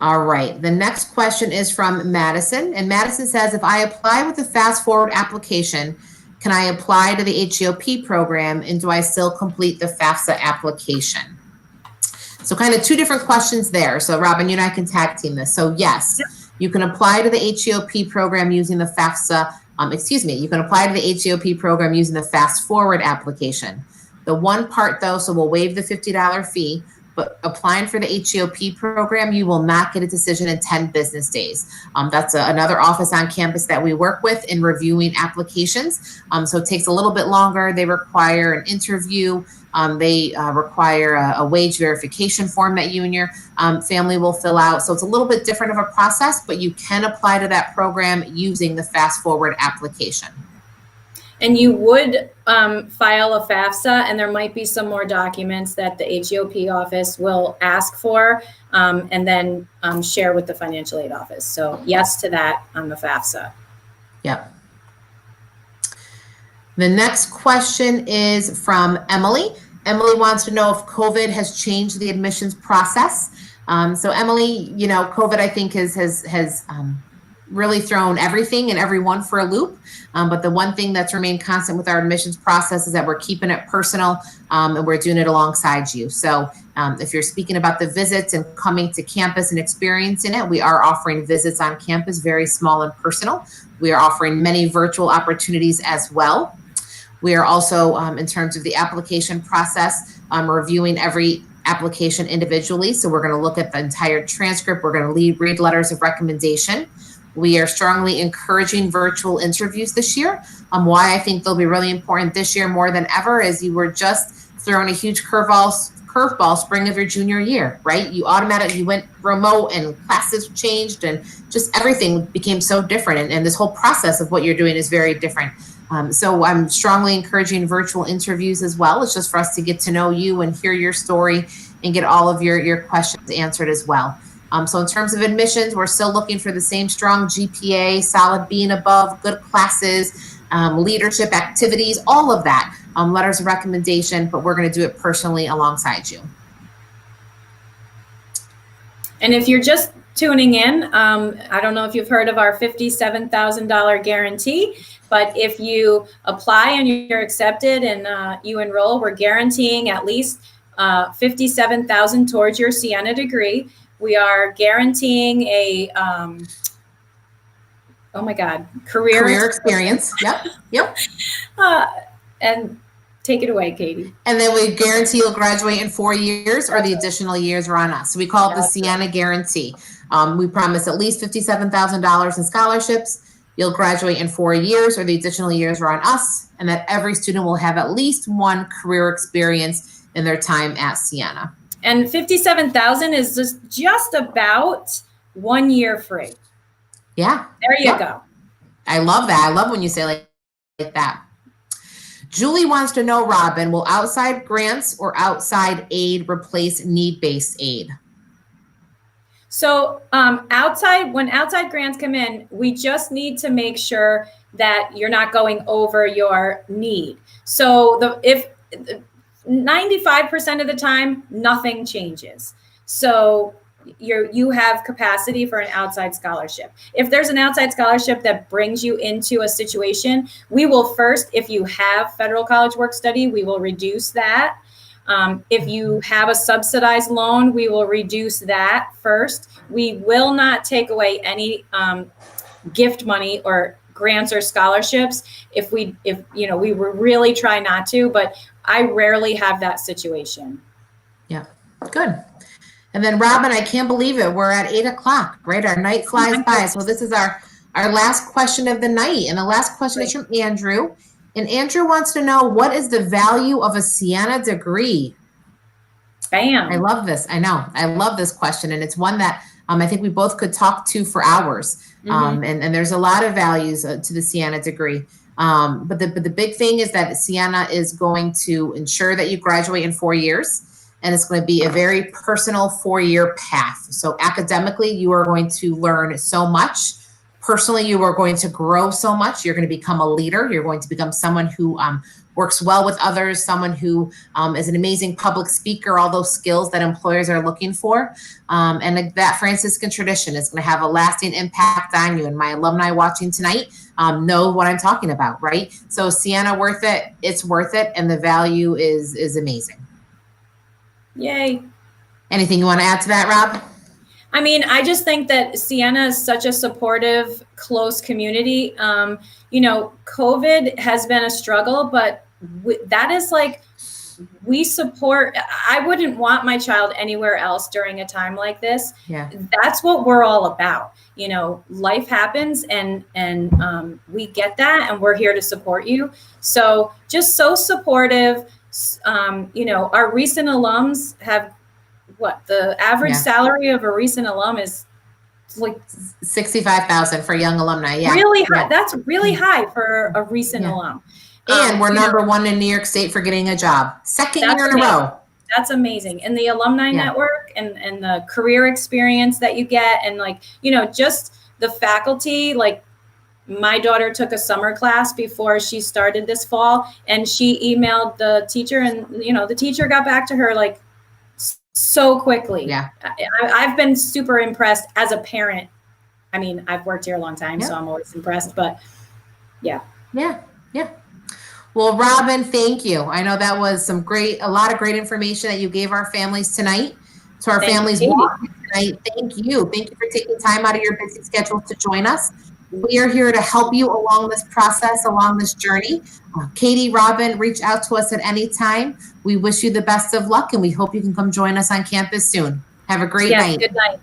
All right. The next question is from Madison. And Madison says, if I apply with a fast forward application, can I apply to the HEOP program, and do I still complete the FAFSA application? So kind of two different questions there. So Robin, you and I can tag team this. So yes, you can apply to the HEOP program using the FAFSA, you can apply to the HEOP program using the fast forward application. The one part though, so we'll waive the $50 fee. but applying for the HEOP program, you will not get a decision in 10 business days. That's another office on campus that we work with in reviewing applications. So it takes a little bit longer. They require an interview. They require a wage verification form that you and your family will fill out. So it's a little bit different of a process, but you can apply to that program using the Fast Forward application. And you would file a FAFSA, and there might be some more documents that the HEOP office will ask for, and then share with the financial aid office. So yes to that on the FAFSA. Yep. The next question is from Emily. Emily wants to know if COVID has changed the admissions process. So Emily, you know, COVID I think has really thrown everything and everyone for a loop. But the one thing that's remained constant with our admissions process is that we're keeping it personal, and we're doing it alongside you. So if you're speaking about the visits and coming to campus and experiencing it, we are offering visits on campus, very small and personal. We are offering many virtual opportunities as well. We are also, in terms of the application process, reviewing every application individually. So we're going to look at the entire transcript. We're going to read letters of recommendation. We are strongly encouraging virtual interviews this year. Why I think they'll be really important this year more than ever is you were just throwing a huge curveball spring of your junior year, right? You went remote and classes changed and just everything became so different. And this whole process of what you're doing is very different. So I'm strongly encouraging virtual interviews as well. It's just for us to get to know you and hear your story and get all of your questions answered as well. So in terms of admissions, we're still looking for the same strong GPA, solid B and above, good classes, leadership activities, all of that, letters of recommendation, but we're going to do it personally alongside you. And if you're just tuning in, I don't know if you've heard of our $57,000 guarantee, but if you apply and you're accepted and you enroll, we're guaranteeing at least $57,000 towards your Siena degree. We are guaranteeing a, oh my God, career experience. Yep. And take it away, Katie. And then we guarantee you'll graduate in 4 years, or the additional years are on us. So we call it the Siena guarantee. We promise at least $57,000 in scholarships. You'll graduate in 4 years, or the additional years are on us, and that every student will have at least one career experience in their time at Siena. And $57,000 is just about 1 year free. Yeah. There you go. I love that. I love when you say like that. Julie wants to know, Robin, will outside grants or outside aid replace need-based aid? So when outside grants come in, we just need to make sure that you're not going over your need. So if 95% of the time, nothing changes. So you have capacity for an outside scholarship. If there's an outside scholarship that brings you into a situation, we will first, if you have federal college work study, we will reduce that. If you have a subsidized loan, we will reduce that first. We will not take away any gift money or grants or scholarships if we really try not to, but I rarely have that situation. Yeah, good. And then Robin, I can't believe it. We're at 8 o'clock, right? Our night flies by. So this is our last question of the night. And the last question is from Andrew. And Andrew wants to know, what is the value of a Siena degree? Bam. I love this. I know. I love this question. And it's one that I think we both could talk to for hours. And there's a lot of values to the Siena degree. But the big thing is that Siena is going to ensure that you graduate in 4 years. And it's going to be a very personal 4-year path. So academically, you are going to learn so much. Personally, you are going to grow so much. You're going to become a leader. You're going to become someone who works well with others, someone who is an amazing public speaker, all those skills that employers are looking for. And that Franciscan tradition is going to have a lasting impact on you. And my alumni watching tonight know what I'm talking about, right? So Siena, worth it. It's worth it. And the value is amazing. Yay. Anything you want to add to that, Rob? I mean, I just think that Siena is such a supportive, close community. COVID has been a struggle, but that is like we support. I wouldn't want my child anywhere else during a time like this. Yeah. That's what we're all about. You know, life happens, and we get that, and we're here to support you. So just so supportive. You know, our recent alums have the average salary of a recent alum is like $65,000 for young alumni. Yeah. Really high. That's really high for a recent alum. And we're number one in New York State for getting a job. Second year in a row. That's amazing. And the alumni network and the career experience that you get, and like, you know, just the faculty, like my daughter took a summer class before she started this fall, and she emailed the teacher, and, you know, the teacher got back to her like so quickly. Yeah. I've been super impressed as a parent. I mean, I've worked here a long time, so I'm always impressed, but yeah. Yeah. Yeah. Well, Robin, thank you. I know that was a lot of great information that you gave our families tonight. To our families watching tonight, thank you. Thank you for taking time out of your busy schedule to join us. We are here to help you along this process, along this journey. Katie, Robin, reach out to us at any time. We wish you the best of luck, and we hope you can come join us on campus soon. Have a great night. Good night.